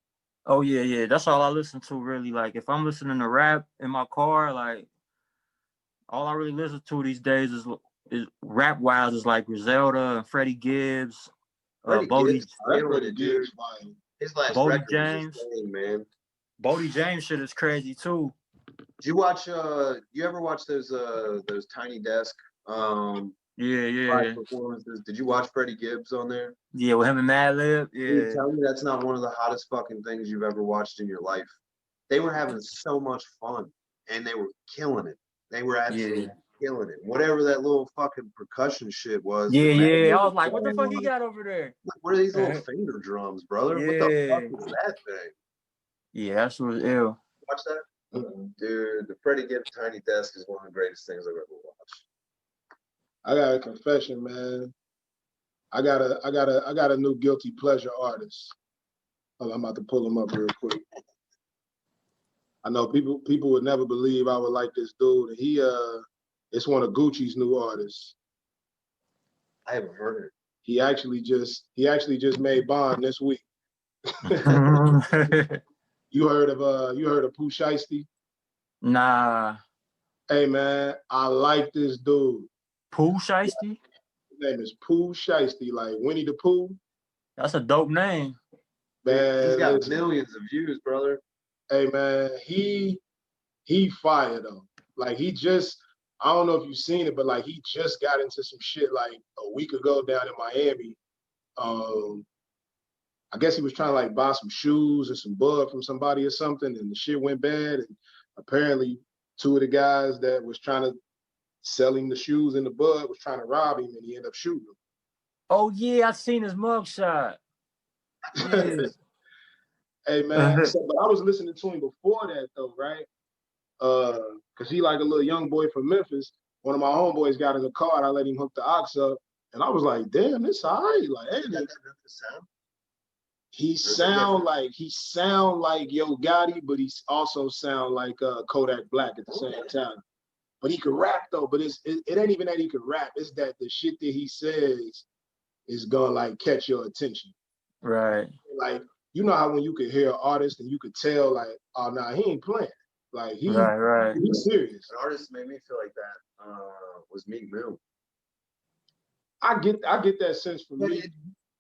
Oh yeah. That's all I listen to really. Like if I'm listening to rap in my car, like all I really listen to these days is rap wise is like Griselda and Freddie Gibbs, Bodie. His last Bodie record James, was insane, man. Bodie James shit is crazy too. Did you watch? You ever watch those Tiny Desk? Yeah. Performances. Did you watch Freddie Gibbs on there? Yeah, with him and Madlib. Yeah. Dude, tell me that's not one of the hottest fucking things you've ever watched in your life. They were having so much fun, and they were killing it. They were absolutely killing it. Whatever that little fucking percussion shit was. Yeah. I was like, what the fuck he got over there? What are these little finger drums, brother? What the fuck is that thing? Yeah, that's what was ill. Watch that? Dude, the Freddie Gibbs Tiny Desk is one of the greatest things I've ever watched. I got a confession, man. I got a new guilty pleasure artist. I'm about to pull him up real quick. I know people would never believe I would like this dude. And it's one of Gucci's new artists. I haven't heard it. He actually just made Bond this week. You heard of Pooh Shiesty? Nah. Hey man, I like this dude. Pooh Shiesty? His name is Pooh Shiesty, like Winnie the Pooh. That's a dope name. Man, he's got millions of views, brother. Hey man, he fired though. Like I don't know if you've seen it, but like he just got into some shit like a week ago down in Miami. I guess he was trying to like buy some shoes or some bud from somebody or something, and the shit went bad. And apparently 2 of the guys that was trying to selling the shoes in the bud, was trying to rob him, and he ended up shooting him. Oh yeah, I seen his mugshot. Yeah. Hey man, so, but I was listening to him before that though, right? Cause he like a little young boy from Memphis. One of my homeboys got in the car, and I let him hook the aux up, and I was like, damn, this all right. Like, hey, he sound like Yo Gotti, but he also sound like Kodak Black at the same time. But he could rap though. But it ain't even that he could rap. It's that the shit that he says is gonna like catch your attention. Right. Like, you know how when you could hear an artist and you could tell like, oh nah, he ain't playing. Like he's serious. An artist made me feel like that was Meek Mill. I get that sense from me.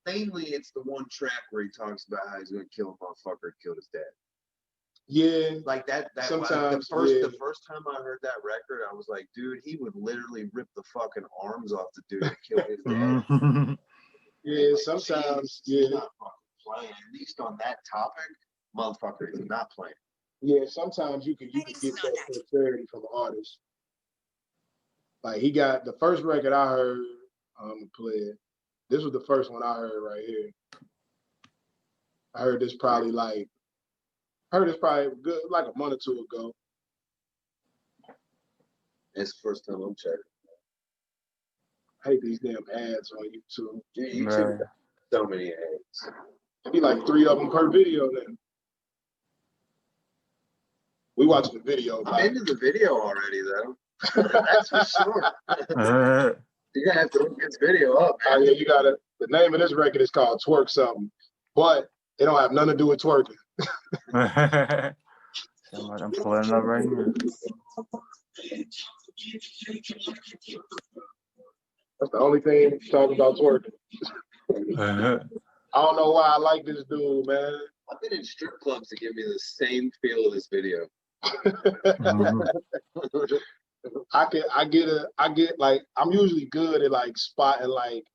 Mainly, it's the one track where he talks about how he's gonna kill a motherfucker and kill his dad. Yeah, like that. Sometimes the first time I heard that record, I was like, dude, he would literally rip the fucking arms off the dude and kill his dad. Yeah, like, sometimes. He's not fucking playing. At least on that topic, motherfucker is not playing. Yeah, sometimes you can get that sincerity from an artist. Like he got the first record I heard. I'm gonna play it. This was the first one I heard right here. I heard this probably good like a month or two ago. It's the first time I'm checking. I hate these damn ads on YouTube. Yeah, YouTube got so many ads. Be like 3 of them per video then. We watching the video. I'm into the video already though. That's for sure. You're gonna have to look this video up, man. Yeah, you gotta. The name of this record is called Twerk Something, but it don't have nothing to do with twerking. I'm pulling it up right here. That's the only thing talking about twerking. I don't know why I like this dude, man. I've been in strip clubs to give me the same feel of this video. I get like, I'm usually good at like spotting like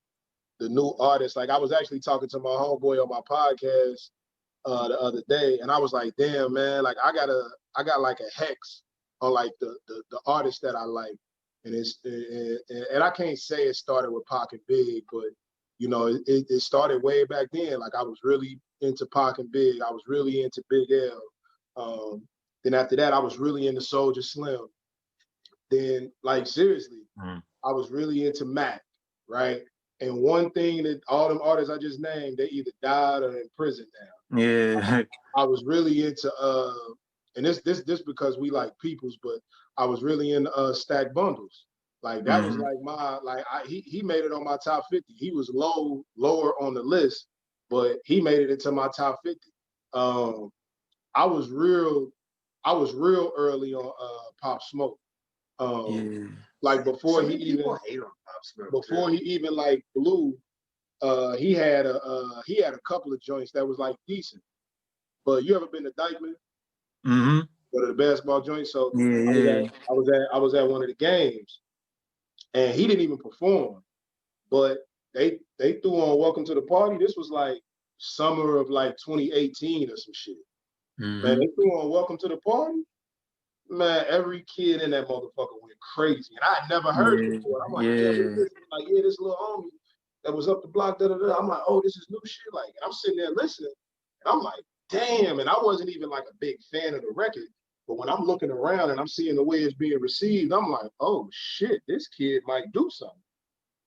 the new artists. Like I was actually talking to my homeboy on my podcast the other day, and I was like, damn man, like I got like a hex on like the artists that I like. And and I can't say it started with Pac and Big, but you know, it started way back then. Like I was really into Pac and Big. I was really into Big L. Then after that, I was really into Soulja Slim. Then, like seriously, I was really into Mac, right? And one thing that all them artists I just named, they either died or in prison now. Yeah. I was really into and this because we like peoples, but I was really into Stack Bundles. Like that was like he made it on my top 50. He was lower on the list, but he made it into my top 50. I was real early on Pop Smoke. Like before he even hate on Pop Smoke, before he even like blew, he had a couple of joints that was like decent. But you ever been to Dykeman? Go to the basketball joint. So I was at one of the games, and he didn't even perform, but they threw on Welcome to the Party. This was like summer of like 2018 or some shit. Man, they threw on Welcome to the Party. Man, every kid in that motherfucker went crazy, and I had never heard it before. I'm like, this little homie that was up the block. I'm like, oh, this is new shit. Like, and I'm sitting there listening, and I'm like, damn. And I wasn't even like a big fan of the record, but when I'm looking around and I'm seeing the way it's being received, I'm like, oh shit, this kid might do something.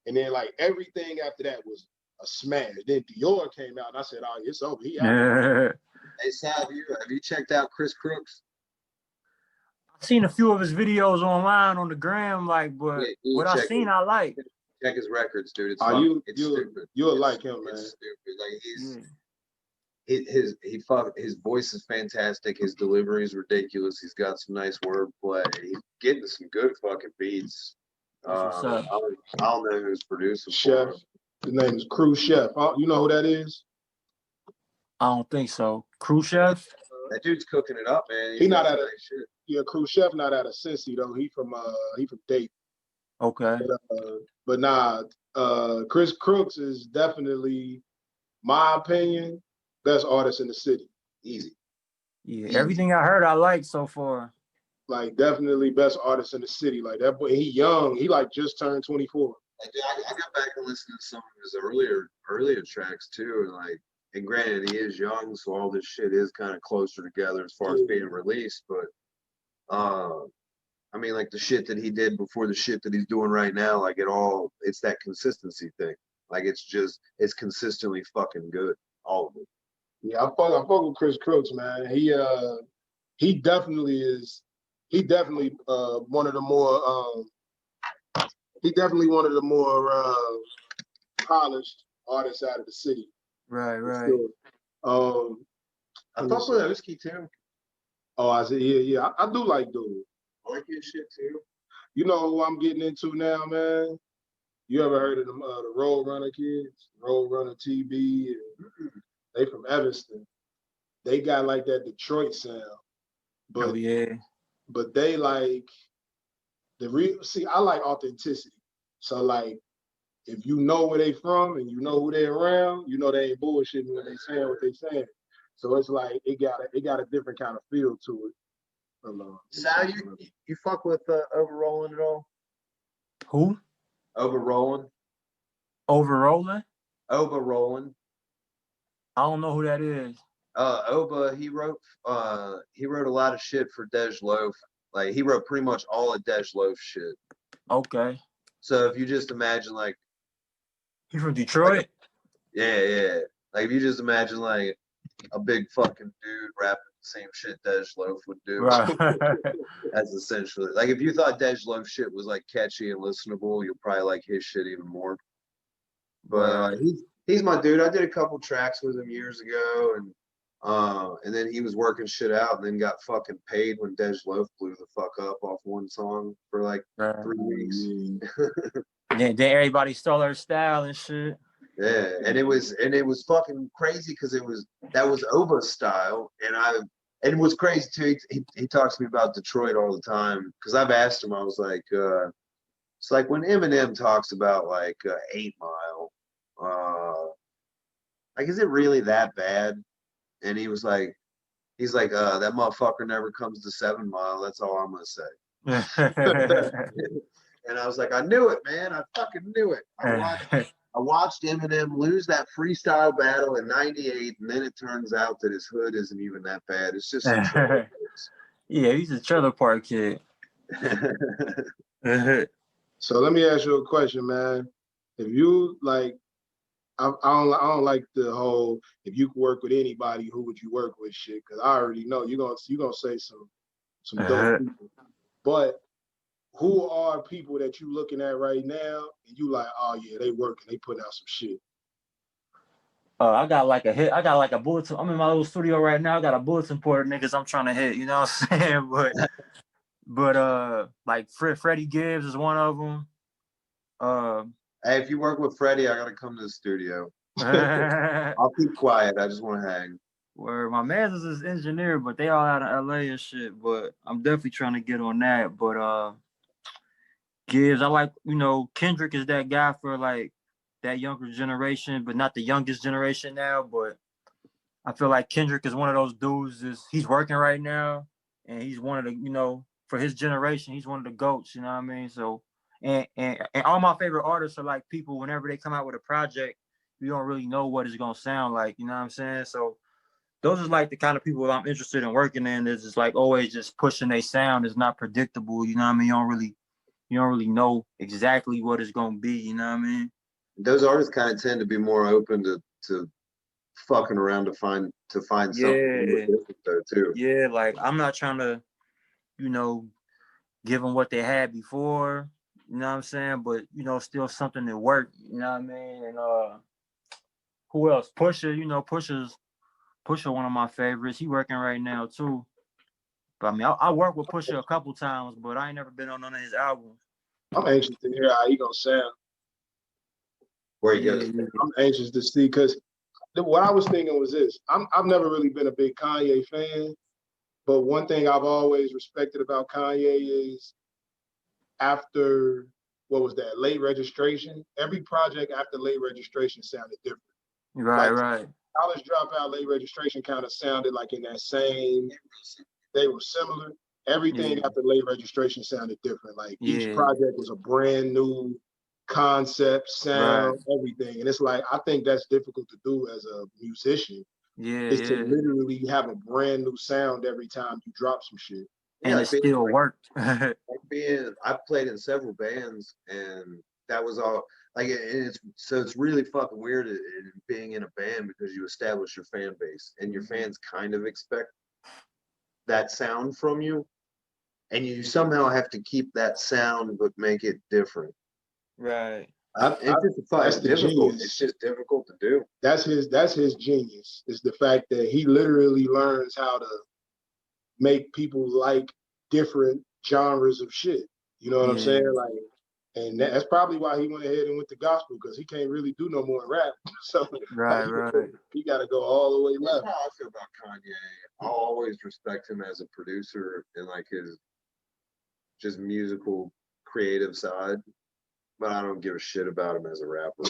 And then like everything after that was a smash. Then Dior came out, and I said, oh, it's over. He out. Hey Sal, have you checked out Chris Crooks? I've seen a few of his videos online on the gram, like, but what I've seen, I like. Check his records, dude. It's stupid. You'll like him, man. It's stupid. Like his voice is fantastic. His delivery is ridiculous. He's got some nice wordplay. He's getting some good fucking beats. I don't know who's producing. Chef. His name is Crew Chef. You know who that is? I don't think so. Crew Chef? That dude's cooking it up, man. He not out of shit. Yeah, Crew Chef not out of Cincy though. He from Dayton. Okay. But nah, Chris Crooks is definitely, my opinion, best artist in the city. Easy. Yeah, everything I heard I like so far. Like definitely best artist in the city. Like that boy, he young. He like just turned 24. Like, dude, I got back and listened to some of his earlier tracks too, and like, and granted, he is young, so all this shit is kind of closer together as far as being released. But I mean, like the shit that he did before the shit that he's doing right now, like it's that consistency thing. Like it's consistently fucking good, all of it. Yeah, I fuck with Chris Crooks, man. He definitely is. He definitely one of the more. He definitely one of the more polished artists out of the city. Right, For right. sure. I fuck with Oski too. Oh, I said, yeah. I do like dude. I like his shit too. You know who I'm getting into now, man? You ever heard of them the Roadrunner kids? Roadrunner TB. And they from Evanston. They got like that Detroit sound. But Oh yeah. but they like see, I like authenticity. So like if you know where they from and you know who they around, you know they ain't bullshitting when they saying what they saying. So it's like it got a different kind of feel to it. Sal, you fuck with Overrolling at all? Who? Overrolling? Overrolling? Overrolling. I don't know who that is. Oba, he wrote a lot of shit for Dej Loaf. Like he wrote pretty much all of Dej Loaf's shit. Okay. So if you just imagine like He from Detroit? yeah. Like if you just imagine like a big fucking dude rapping the same shit Dej Loaf would do. Right. That's essentially like if you thought Dej Loaf shit was like catchy and listenable, you'll probably like his shit even more. But he's my dude. I did a couple tracks with him years ago, and then he was working shit out, and then got fucking paid when Dej Loaf blew the fuck up off one song for like 3 weeks. Then everybody stole her style and shit. Yeah, and it was fucking crazy because that was Oba's style, and it was crazy too. He talks to me about Detroit all the time because I've asked him. I was like, it's like when Eminem talks about like 8 Mile, like is it really that bad? And he's like, that motherfucker never comes to 7 Mile. That's all I'm gonna say. And I was like, I knew it, man. I fucking knew it. I watched Eminem lose that freestyle battle in '98, and then it turns out that his hood isn't even that bad. It's just some yeah, he's a trailer park kid. So let me ask you a question, man. If you like, I don't like the whole if you could work with anybody, who would you work with shit? Because I already know you're gonna say some dope people. But who are people that you looking at right now and you like, oh yeah, they working, they putting out some shit? I got like a hit. I got like a bulletin. I'm in my little studio right now. I got a bulletin board of niggas I'm trying to hit. You know what I'm saying? But like Freddie Gibbs is one of them. Hey, if you work with Freddie, I gotta come to the studio. I'll keep quiet. I just want to hang. Where my man's is his engineer, but they all out of LA and shit. But I'm definitely trying to get on that. But Gibbs, I like, Kendrick is that guy for like that younger generation, but not the youngest generation now. But I feel like Kendrick is one of those dudes. He's working right now, and he's one of the, for his generation, he's one of the GOATs. You know what I mean? So, and all my favorite artists are like people. Whenever they come out with a project, you don't really know what it's gonna sound like. You know what I'm saying? So, those are like the kind of people I'm interested in working in. Is just like always just pushing their sound. It's not predictable. You know what I mean? You don't really know exactly what it's gonna be. You know what I mean? Those artists kind of tend to be more open to fucking around to find something different though too. Yeah, like I'm not trying to, give them what they had before. You know what I'm saying? But still something that worked. You know what I mean? And who else? Pusha. Pusha, one of my favorites. He working right now too. But I mean, I worked with Pusha a couple times, but I ain't never been on none of his albums. I'm anxious to hear how he gonna sound. Where he goes. I'm anxious to see because what I was thinking was this. I've never really been a big Kanye fan, but one thing I've always respected about Kanye is after what was that, Late Registration? Every project after Late Registration sounded different. Right. College Dropout, Late Registration kind of sounded like in that same, they were similar. everything Yeah. after late registration sounded different. Like each Yeah. project was a brand new concept, Right. sound, everything. And it's like, I think that's difficult to do as a musician, Yeah, is to yeah. literally have a brand new sound every time you drop some shit. Yeah, And it still worked. I played in several bands, and that was all. Like, it's really fucking weird being in a band, because you establish your fan base, and your fans kind of expect that sound from you, and you somehow have to keep that sound but make it different. Right. It's just That's fucking the difficult. genius. It's just difficult to do. That's his genius, is the fact that he literally learns how to make people like different genres of shit. You know what I'm Yeah. saying? Like, and that's probably why he went ahead and went to gospel, because he can't really do no more rap. So Right, right. he got to go all the way That's left. how I feel about Kanye. I'll always respect him as a producer and like his just musical creative side, but I don't give a shit about him as a rapper.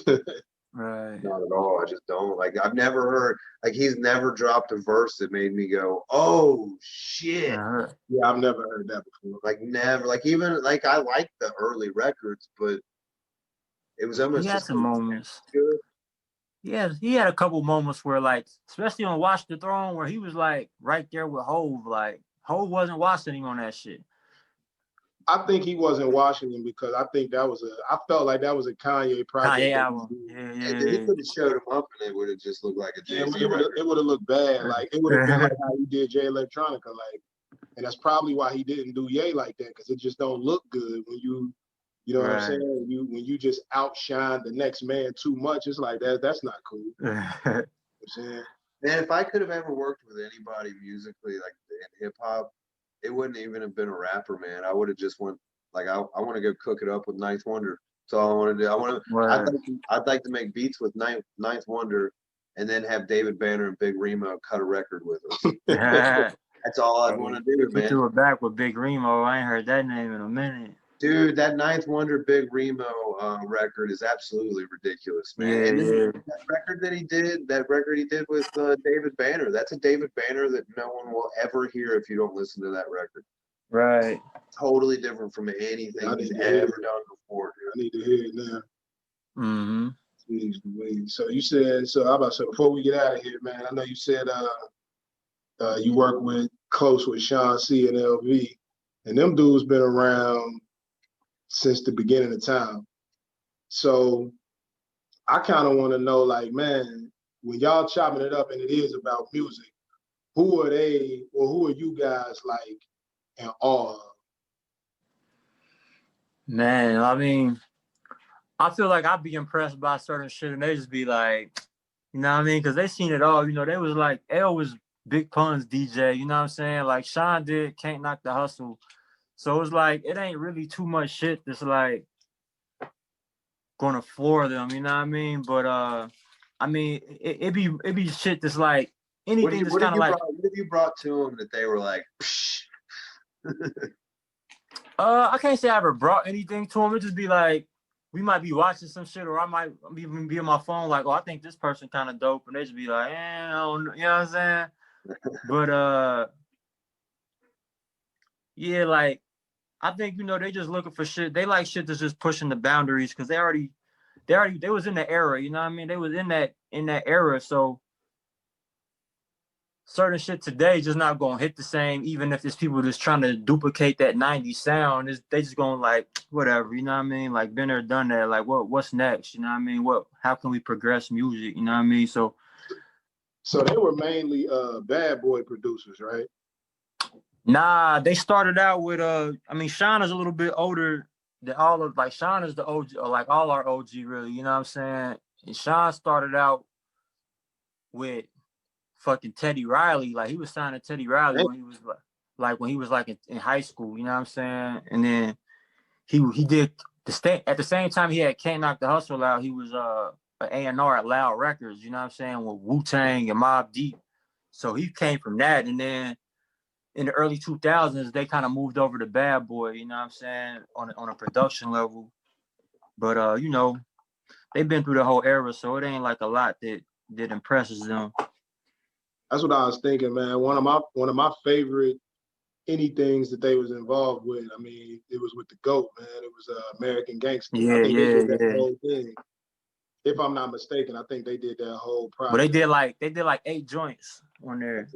Right. Not at all. I just don't. Like, I've never heard, like, he's never dropped a verse that made me go, oh shit. Uh-huh. Yeah, I've never heard that before. Like, never. Like, even like I like the early records, but it was almost He had just some moments. good. Yeah, he had a couple moments where, like, especially on Watch the Throne, where he was like right there with Hove. Like Hove wasn't watching him on that shit. I think he wasn't watching him because I felt like that was a Kanye project. Kanye album. Yeah, And he yeah, could have showed him up, and it would have just looked like a Yeah, Jay-Z record. it would have looked bad. Like, it would have been like how he did Jay Electronica. Like, and that's probably why he didn't do Ye like that, because it just don't look good when you know what I'm saying? When you just outshine the next man too much, it's like that's not cool. You know what I'm saying? Man, if I could have ever worked with anybody musically, like in hip hop, it wouldn't even have been a rapper, man. I would have just went, like, I want to go cook it up with Ninth Wonder. That's all I want to do. I'd like to make beats with Ninth Wonder, and then have David Banner and Big Remo cut a record with us. That's all I'd want to do, He man. threw it back with Big Remo. I ain't heard that name in a minute. Dude, that Ninth Wonder Big Remo record is absolutely ridiculous, man. Yeah, And then yeah. that record he did with David Banner, that's a David Banner that no one will ever hear if you don't listen to that record. Right. Totally different from anything he's ever done before, dude. I need to hear it now. Mm-hmm. Jeez Louise. So you said, how about, so before we get out of here, man, I know you said you work close with Sean C and LV, and them dudes been around since the beginning of time. So I kind of want to know, like, man, when y'all chopping it up and it is about music, who are they, or who are you guys like in awe of? Man, I mean, I feel like I'd be impressed by certain shit, and they just be like, you know what I mean? Because they seen it all. You know, they was like, L was Big Pun's DJ. You know what I'm saying? Like Sean did Can't Knock the Hustle. So it's like, it ain't really too much shit that's like gonna floor them. You know what I mean? But I mean, it be shit that's like anything that's kind of like. What have you brought to them that they were like? Psh. I can't say I ever brought anything to them. It just be like, we might be watching some shit, or I might even be on my phone like, oh, I think this person kind of dope, and they just be like, I don't know, you know what I'm saying? But yeah, like I think, you know, they just looking for shit. They like shit that's just pushing the boundaries, because they was in the era, you know what I mean? They was in that era, so certain shit today just not gonna hit the same, even if it's people just trying to duplicate that 90s sound. They just going like, whatever, you know what I mean? Like, been there, done that. Like, what's next? You know what I mean? How can we progress music? You know what I mean? So they were mainly bad boy producers, right? nah, they started out with I mean, Sean is a little bit older than all of, like, Sean is the OG, or like all our OG, really, you know what I'm saying? And Sean started out with fucking Teddy Riley. Like, he was signed to Teddy Riley when he was like in high school, you know what I'm saying? And then he did at the same time he had Can't Knock the Hustle out, he was an A&R at Loud Records, you know what I'm saying, with Wu-Tang and Mobb Deep. So he came from that, and then in the early 2000s they kind of moved over to Bad Boy, you know what I'm saying, on a production level. But you know, they've been through the whole era, so it ain't like a lot that impresses them. That's what I was thinking, man. One of my favorite any things that they was involved with. I mean, it was with the GOAT, man. It was American Gangster. I Yeah, think they did that yeah. whole thing. If I'm not mistaken, I think they did that whole But project. they did like 8 joints on there.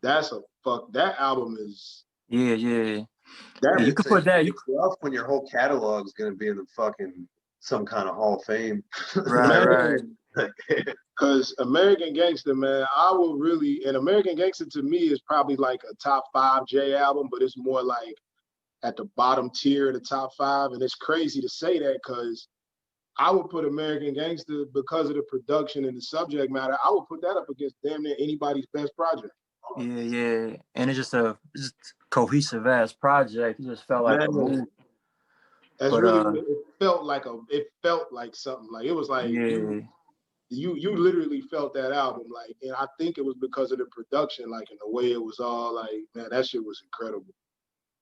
That album is Yeah, yeah. that. Yeah, you could put that. It's rough when your whole catalog is gonna be in the fucking some kind of Hall of Fame. Right, right. Because American Gangster, man, and American Gangster to me is probably like a top 5 J album, but it's more like at the bottom tier of the top 5. And it's crazy to say that because I would put American Gangster, because of the production and the subject matter, I would put that up against damn near anybody's best project. Yeah, yeah. And it's just a cohesive ass project. It just felt like a movie. That's But really it felt like something. Like it was like yeah. you literally felt that album, like, and I think it was because of the production, like, and the way it was all like, man, that shit was incredible.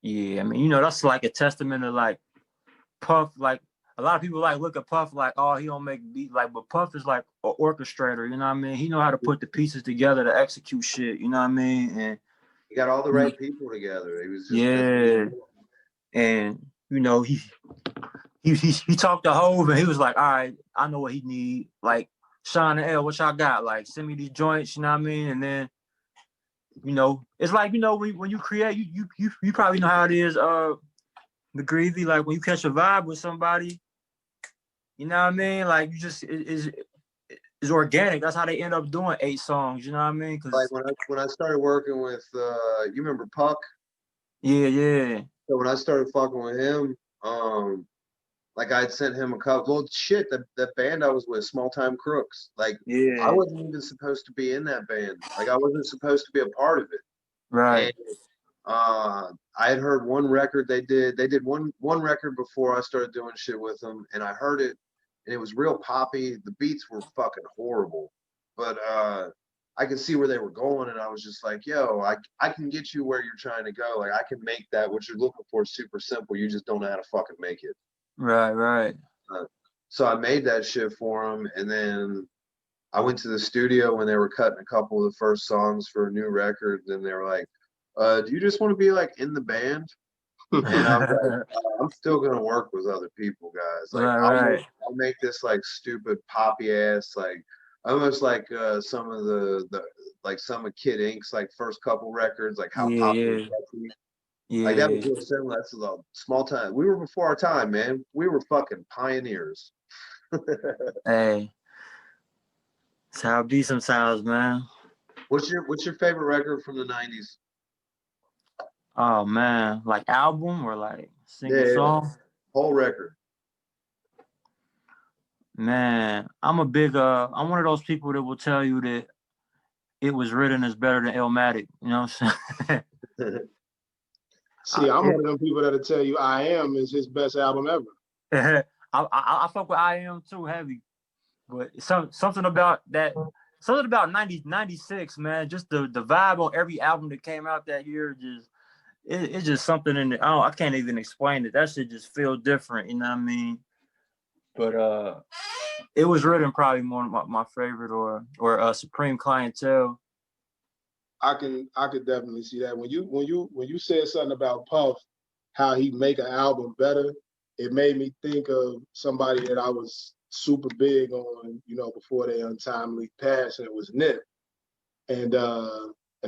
Yeah, I mean, you know, that's like a testament to like Puff. Like a lot of people like look at Puff like, oh, he don't make beat, like, but Puff is like an orchestrator. You know what I mean? He know how to put the pieces together to execute shit. You know what I mean? And He got all the right people together. He was just yeah, and you know he talked to Hove and he was like, all right, I know what he need. Like Sean and L, what y'all got? Like send me these joints. You know what I mean? And then you know, it's like, you know, when you create, you probably know how it is. The Greasy, like when you catch a vibe with somebody, you know what I mean? Like you just it's organic. That's how they end up doing 8 songs. You know what I mean? like when I started working with you remember Puck? Yeah, yeah. So when I started fucking with him, like I'd sent him a couple. Well, shit, that band I was with, Small Time Crooks. Like Yeah. I wasn't even supposed to be in that band. Like I wasn't supposed to be a part of it. Right. And I had heard one record they did. They did one record before I started doing shit with them, and I heard it, and it was real poppy. The beats were fucking horrible, but I could see where they were going, and I was just like, yo, I can get you where you're trying to go. Like I can make that. What you're looking for is super simple. You just don't know how to fucking make it. Right, right. So I made that shit for them, and then I went to the studio when they were cutting a couple of the first songs for a new record, and they were like, do you just want to be like in the band? And I'm like, I'm still gonna work with other people, guys. Like right. I'll make this like stupid poppy ass, like almost like some of the like some of Kid Ink's like first couple records, like how poppy. Yeah. Like that was real similar. That's a small time. We were before our time, man. We were fucking pioneers. Hey, that's how it be sometimes, man. What's your favorite record from the 90s? Oh man, like album or like single song? Whole record. Man, I'm I'm one of those people that will tell you that It Was Written is better than Illmatic. You know what I'm saying? See, I'm one of them people that'll tell you I Am is his best album ever. I fuck with I Am too heavy, but something about 96, man. Just the vibe on every album that came out that year, it's just something in it. I can't even explain it. That shit just feel different. You know what I mean? But It Was Written probably more my favorite, or Supreme Clientele. I could definitely see that. When you said something about Puff, how he make an album better, it made me think of somebody that I was super big on, you know, before they untimely passed, and it was Nip. And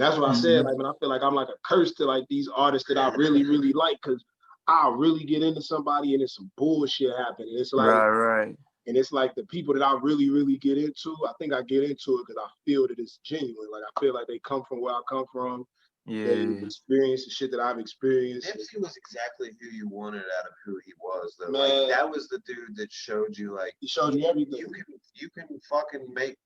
that's what I said. Like, man, I feel like I'm like a curse to like these artists that I really, really like, because I'll really get into somebody and it's some bullshit happening. It's like Right. And it's like the people that I really, really get into, I think I get into it because I feel that it's genuine. Like I feel like they come from where I come from. Yeah. They've experienced the shit that I've experienced. Nipsey was exactly who you wanted out of who he was, though. Man, like that was the dude that showed you, like, he showed you everything. You can fucking make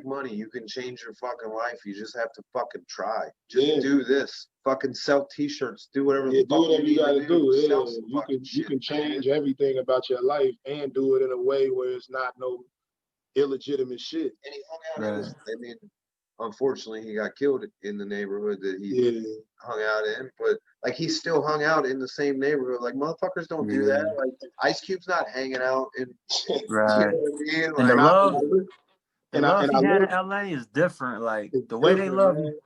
money. You can change your fucking life. You just have to fucking try. Just do this. Fucking sell T-shirts. Do whatever. Yeah, do whatever you gotta do. Yeah, you can change everything about your life and do it in a way where it's not no illegitimate shit. And he hung out. I mean, unfortunately, he got killed in the neighborhood that he hung out in. But like, he still hung out in the same neighborhood. Like, motherfuckers don't do that. Like, Ice Cube's not hanging out in. Right. You know what I mean? And the love he had in in LA is different. Like the way they love you.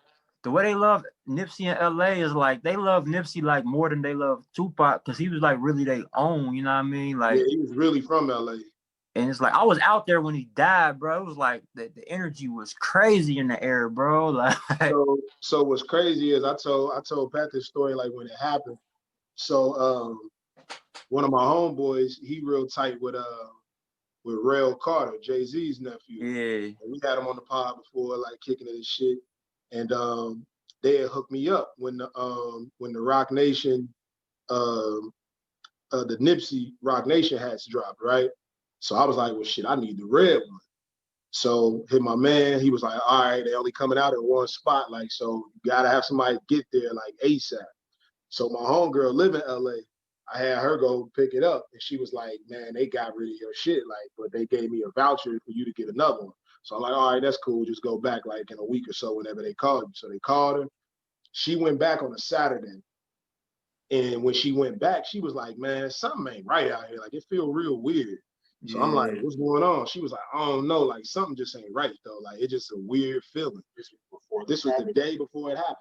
the way they love Nipsey in LA is like they love Nipsey like more than they love Tupac because he was like really they own, you know what I mean? Like, Yeah, he was really from LA. and it's like I was out there when he died, bro. It was like the energy was crazy in the air, bro. Like, So what's crazy is I told Pat this story like when it happened. So one of my homeboys, he real tight with Rail Carter, Jay-Z's nephew. yeah. And we had him on the pod before, like kicking it and shit. And they had hooked me up when the Rock Nation, the Nipsey Rock Nation hats dropped, right? So I was like, well, shit, I need the red one. So hit my man, he was like, all right, they only coming out in one spot, like, so you gotta have somebody get there like ASAP. So my homegirl live in LA. I had her go pick it up, and she was like, man, they got rid of your shit, like, but they gave me a voucher for you to get another one. So I'm like, all right, that's cool. Just go back like in a week or so whenever they call you. So they called her. She went back on a Saturday. And when she went back, she was like, man, something ain't right out here. Like, it feel real weird. So I'm like, what's going on? She was like, I don't know. Like, something just ain't right, though. Like, it's just a weird feeling. This was the day before it happened.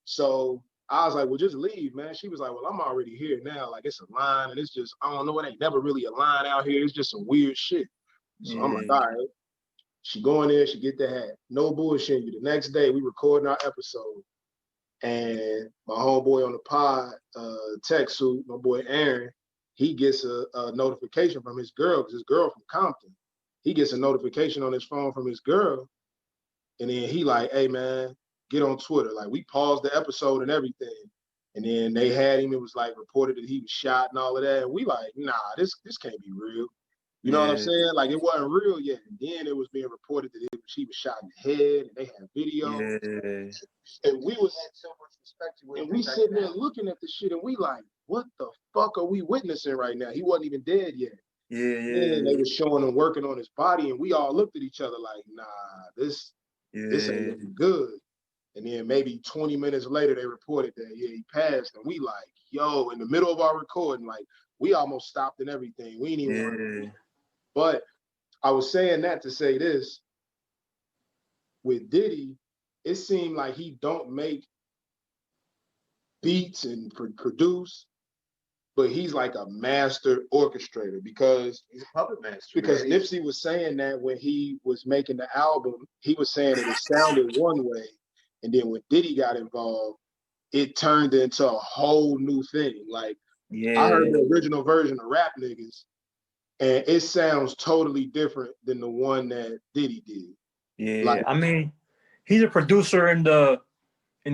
So I was like, well, just leave, man. She was like, well, I'm already here now. Like, it's a line, and it's just, I don't know. It ain't never really a line out here. It's just some weird shit. So I'm like, all right. She go in there, she get the hat. No bullshit. The next day, we recording our episode. And my homeboy on the pod, tech suit, my boy Aaron, he gets a notification from his girl, because his girl from Compton. He gets a notification on his phone from his girl. And then he like, hey man, get on Twitter. Like, we paused the episode and everything. And then they had him, it was like reported that he was shot and all of that. And we like, nah, this can't be real. You know what I'm saying? Like, it wasn't real yet. And then it was being reported that he was shot in the head, and they had video. Yeah. And we was had so much respect. And we sitting there looking at the shit, and we like, what the fuck are we witnessing right now? He wasn't even dead yet. And they was showing him working on his body, and we all looked at each other like, nah, this ain't looking good. And then maybe 20 minutes later, they reported that, yeah, he passed. And we like, yo, in the middle of our recording, like, we almost stopped and everything. We ain't even want to. But I was saying that to say this. With Diddy, it seemed like he don't make beats and produce, but he's like a master orchestrator, because He's a puppet master. because right? Nipsey was saying that when he was making the album, he was saying that it sounded one way, and then when Diddy got involved, it turned into a whole new thing. Like, I heard the original version of Rap Niggas, and it sounds totally different than the one that Diddy did. Yeah, Like, I mean, he's a producer in the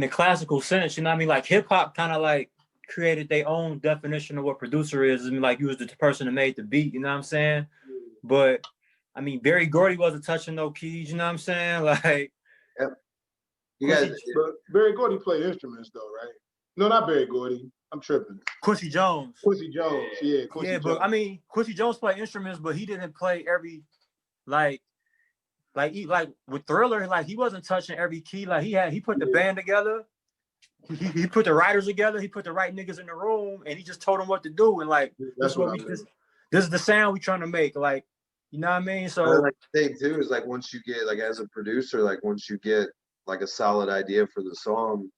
classical sense, you know what I mean? Like, hip hop kind of like created their own definition of what producer is. I mean, like, you was the person that made the beat, you know what I'm saying? But I mean, Berry Gordy wasn't touching no keys, you know what I'm saying? Like, Yep. You guys, but Berry Gordy played instruments though, right? No, not Berry Gordy. I'm tripping. Quincy Jones. Quincy Jones, yeah. Quincy Jones. But I mean, Quincy Jones played instruments, but he didn't play every like with Thriller, like he wasn't touching every key. Like he put the band together. He put the writers together. He put the right niggas in the room, and he just told them what to do. And like, this is the sound we trying to make. Like, you know what I mean? So like the thing too is like once you get like as a producer, like once you get like a solid idea for the song,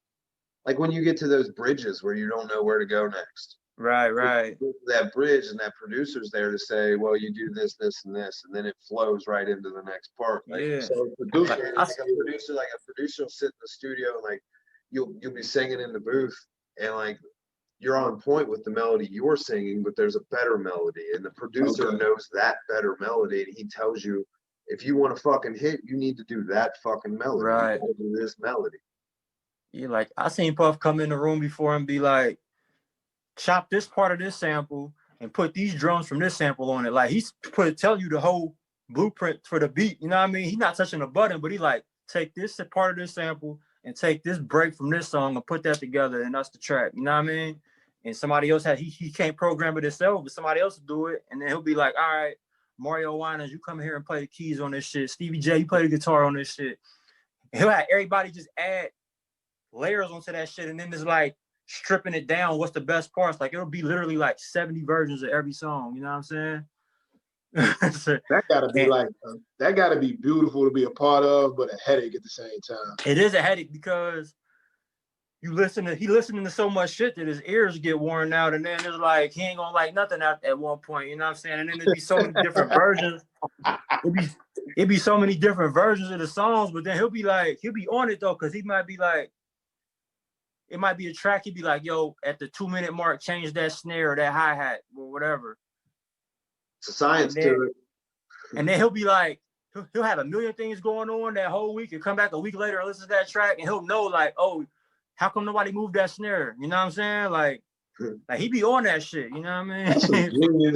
like when you get to those bridges where you don't know where to go next. Right. That bridge and that producer's there to say, well, you do this, this, and this, and then it flows right into the next part. Like, yeah. So a producer will sit in the studio and like you'll be singing in the booth and like you're on point with the melody you're singing, but there's a better melody, and the producer knows that better melody, and he tells you if you want to fucking hit, you need to do that fucking melody. Right. You gotta do this melody. Yeah, like I seen Puff come in the room before and be like, chop this part of this sample and put these drums from this sample on it. Like he's tell you the whole blueprint for the beat. You know what I mean? He's not touching a button, but he like take this part of this sample and take this break from this song and put that together, and that's the track. You know what I mean? And somebody else he can't program it himself, but somebody else will do it, and then he'll be like, all right, Mario Winans, you come here and play the keys on this shit. Stevie J, you play the guitar on this shit. And he'll have everybody just add layers onto that shit, and then there's like stripping it down. What's the best parts? Like it'll be literally like 70 versions of every song. You know what I'm saying? That gotta be beautiful to be a part of, but a headache at the same time. It is a headache because he listening to so much shit that his ears get worn out, and then it's like he ain't gonna like nothing at one point, you know what I'm saying? And then there'd be so many different versions. It'd be so many different versions of the songs, but then he'll be on it though, because he might be like, it might be a track, he'd be like, yo, at the 2-minute mark, change that snare or that hi-hat or whatever. It's a science to it. And then he'll be like, he'll have a million things going on that whole week and come back a week later and listen to that track, and he'll know like, oh, how come nobody moved that snare? You know what I'm saying? Like he be on that shit, you know what I mean?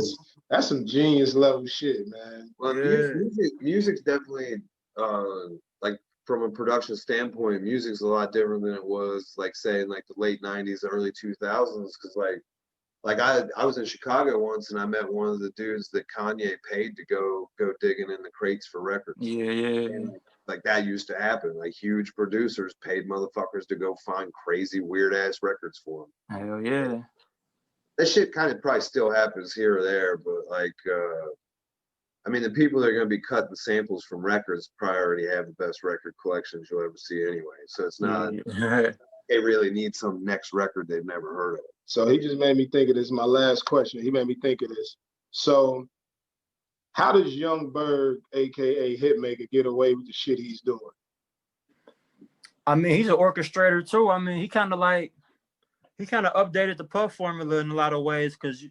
That's some genius level shit, man. Well, music's definitely like from a production standpoint, music's a lot different than it was like say in like the late 90s, early 2000s, because like I was in Chicago once and I met one of the dudes that Kanye paid to go digging in the crates for records. Yeah. And like that used to happen. Like huge producers paid motherfuckers to go find crazy weird ass records for them. Hell yeah. That shit kind of probably still happens here or there, but like I mean the people that are gonna be cutting samples from records probably already have the best record collections you'll ever see anyway. So it's not they really need some next record they've never heard of. So he just made me think of this. My last question. He made me think of this. So how does Young Berg, aka Hitmaker, get away with the shit he's doing? I mean, he's an orchestrator too. I mean, he kind of updated the Puff formula in a lot of ways, because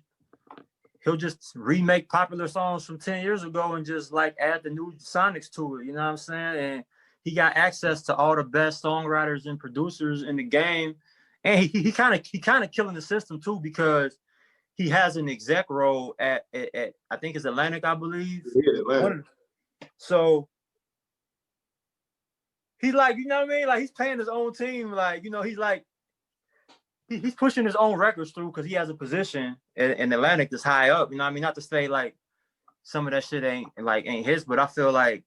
he'll just remake popular songs from 10 years ago and just like add the new sonics to it. You know what I'm saying? And he got access to all the best songwriters and producers in the game. And he kind of killing the system too, because he has an exec role at I think it's Atlantic, I believe. Yeah, Atlantic. So he's like, you know what I mean? Like he's paying his own team. Like, you know, he's like, he's pushing his own records through because he has a position in Atlantic that's high up. You know what I mean? Not to say like some of that shit ain't his, but I feel like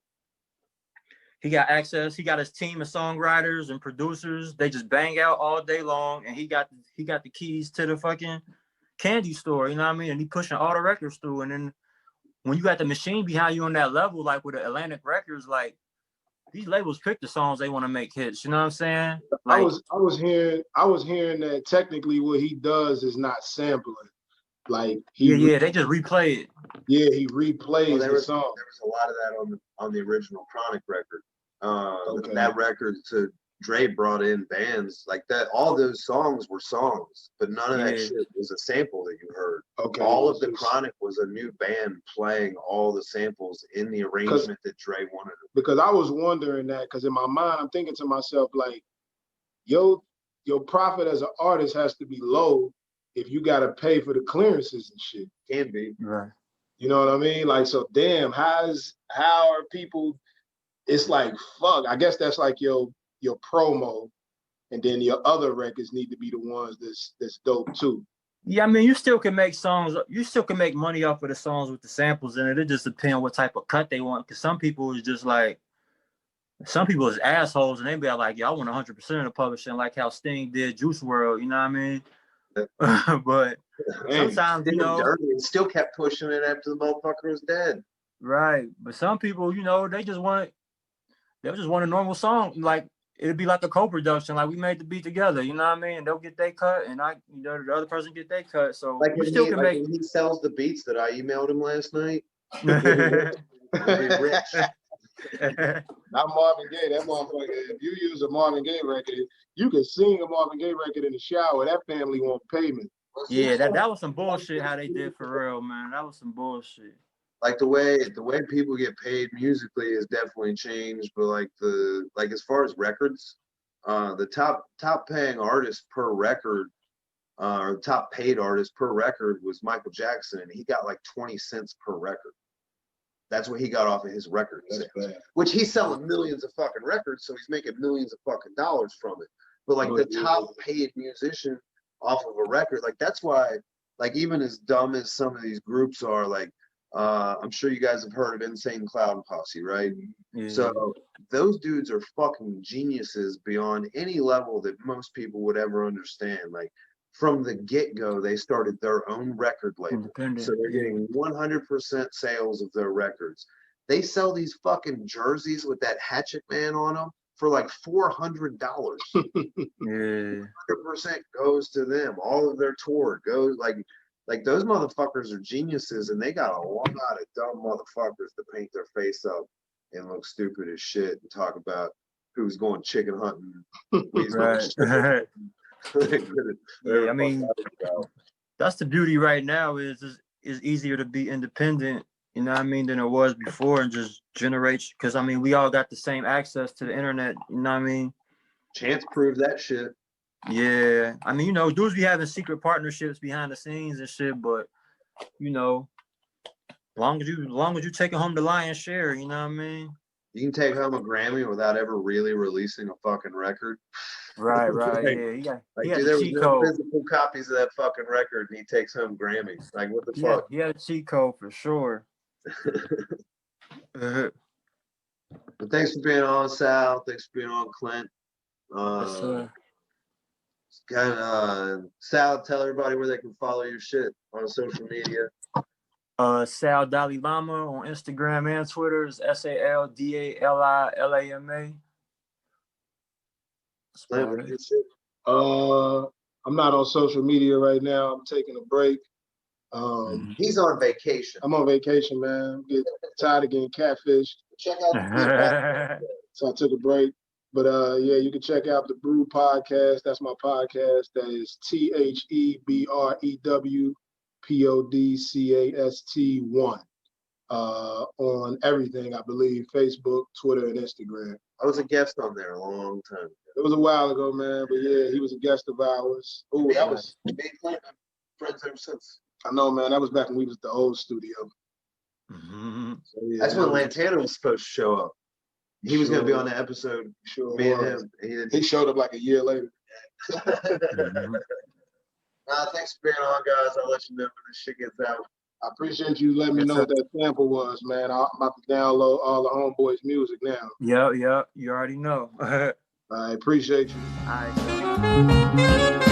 he got access. He got his team of songwriters and producers. They just bang out all day long, and he got the keys to the fucking candy store. You know what I mean? And he pushing all the records through. And then when you got the machine behind you on that level, like with the Atlantic Records, like these labels pick the songs they want to make hits. You know what I'm saying? Like, I was hearing that technically what he does is not sampling. Like they just replay it. Yeah, he replays the song. There was a lot of that on the original Chronic record. Okay. That record, to Dre brought in bands like that. All those songs were songs, but none of that shit was a sample that you heard. Okay. All of the Chronic was a new band playing all the samples in the arrangement that Dre wanted. Because I was wondering that, because in my mind I'm thinking to myself like, your profit as an artist has to be low if you got to pay for the clearances and shit. Can be. Right. You know what I mean? Like, so damn, how are people? It's like, fuck. I guess that's like your promo, and then your other records need to be the ones that's dope too. Yeah, I mean, you still can make songs. You still can make money off of the songs with the samples in it. It just depends on what type of cut they want. Because some people is just like, some people is assholes, and they be like, "Yeah, I want 100% of the publishing," like how Sting did Juice WRLD. You know what I mean? But sometimes, you know, and still kept pushing it after the motherfucker was dead. Right. But some people, you know, they just want a normal song. Like it'd be like a co-production, like we made the beat together. You know what I mean? And they'll get their cut, and the other person get their cut. So like you still can make. When he sells the beats that I emailed him last night. Not Marvin Gaye. That motherfucker. If you use a Marvin Gaye record, you can sing a Marvin Gaye record in the shower. That family won't pay me. Yeah, that was some bullshit. How they did for real, man. That was some bullshit. Like the way people get paid musically has definitely changed, but like as far as records, the top paying artist per record, or the top paid artist per record was Michael Jackson, and he got like 20 cents per record. That's what he got off of his record sales, which he's selling millions of fucking records, so he's making millions of fucking dollars from it. But like the top paid musician off of a record, like that's why, like even as dumb as some of these groups are, like I'm sure you guys have heard of Insane Clown Posse, right? Yeah. So those dudes are fucking geniuses beyond any level that most people would ever understand. Like from the get-go, they started their own record label. So they're getting 100% sales of their records. They sell these fucking jerseys with that Hatchet Man on them. for like $400. Yeah. 100% goes to them. All of their tour goes like those motherfuckers are geniuses, and they got a lot of dumb motherfuckers to paint their face up and look stupid as shit and talk about who's going chicken hunting. Right. Yeah, I mean, that's the beauty right now is easier to be independent, you know what I mean, than it was before, and just generate, because I mean we all got the same access to the internet, you know what I mean? Chance proved that shit. Yeah. I mean, you know, dudes be having secret partnerships behind the scenes and shit, but you know, long as you taking home the lion's share, you know what I mean? You can take home a Grammy without ever really releasing a fucking record. Right, Like, yeah. He had dude, the there was cheat no code. physical copies of that fucking record, and he takes home Grammys. Like, what the fuck? He had a cheat code for sure. But thanks for being on, Sal. Thanks for being on, Clint. Yes, sir. Sal, tell everybody where they can follow your shit on social media. Sal Dali Lama on Instagram and Twitter is SALDALILAMA. Clint, what's your shit? I'm not on social media right now. I'm taking a break. He's on vacation. I'm on vacation, man. I'm getting tired of getting catfished. Check out the So I took a break. But yeah, you can check out the Brew podcast. That's my podcast. That is TheBrewPodcast1 on everything, I believe, Facebook, Twitter, and Instagram. I was a guest on there a long time ago. It was a while ago, man. But yeah, he was a guest of ours. Oh, that was friends ever since. I know, man. That was back when we was at the old studio. Mm-hmm. So, yeah, that's when Lantana was supposed to show up. He was going to be on the episode. Sure, me and him. He showed up like a year later. Thanks for being on, guys. I'll let you know when this shit gets out. I appreciate you letting me know what that sample was, man. I'm about to download all the homeboys' music now. Yeah. You already know. I appreciate you. All right.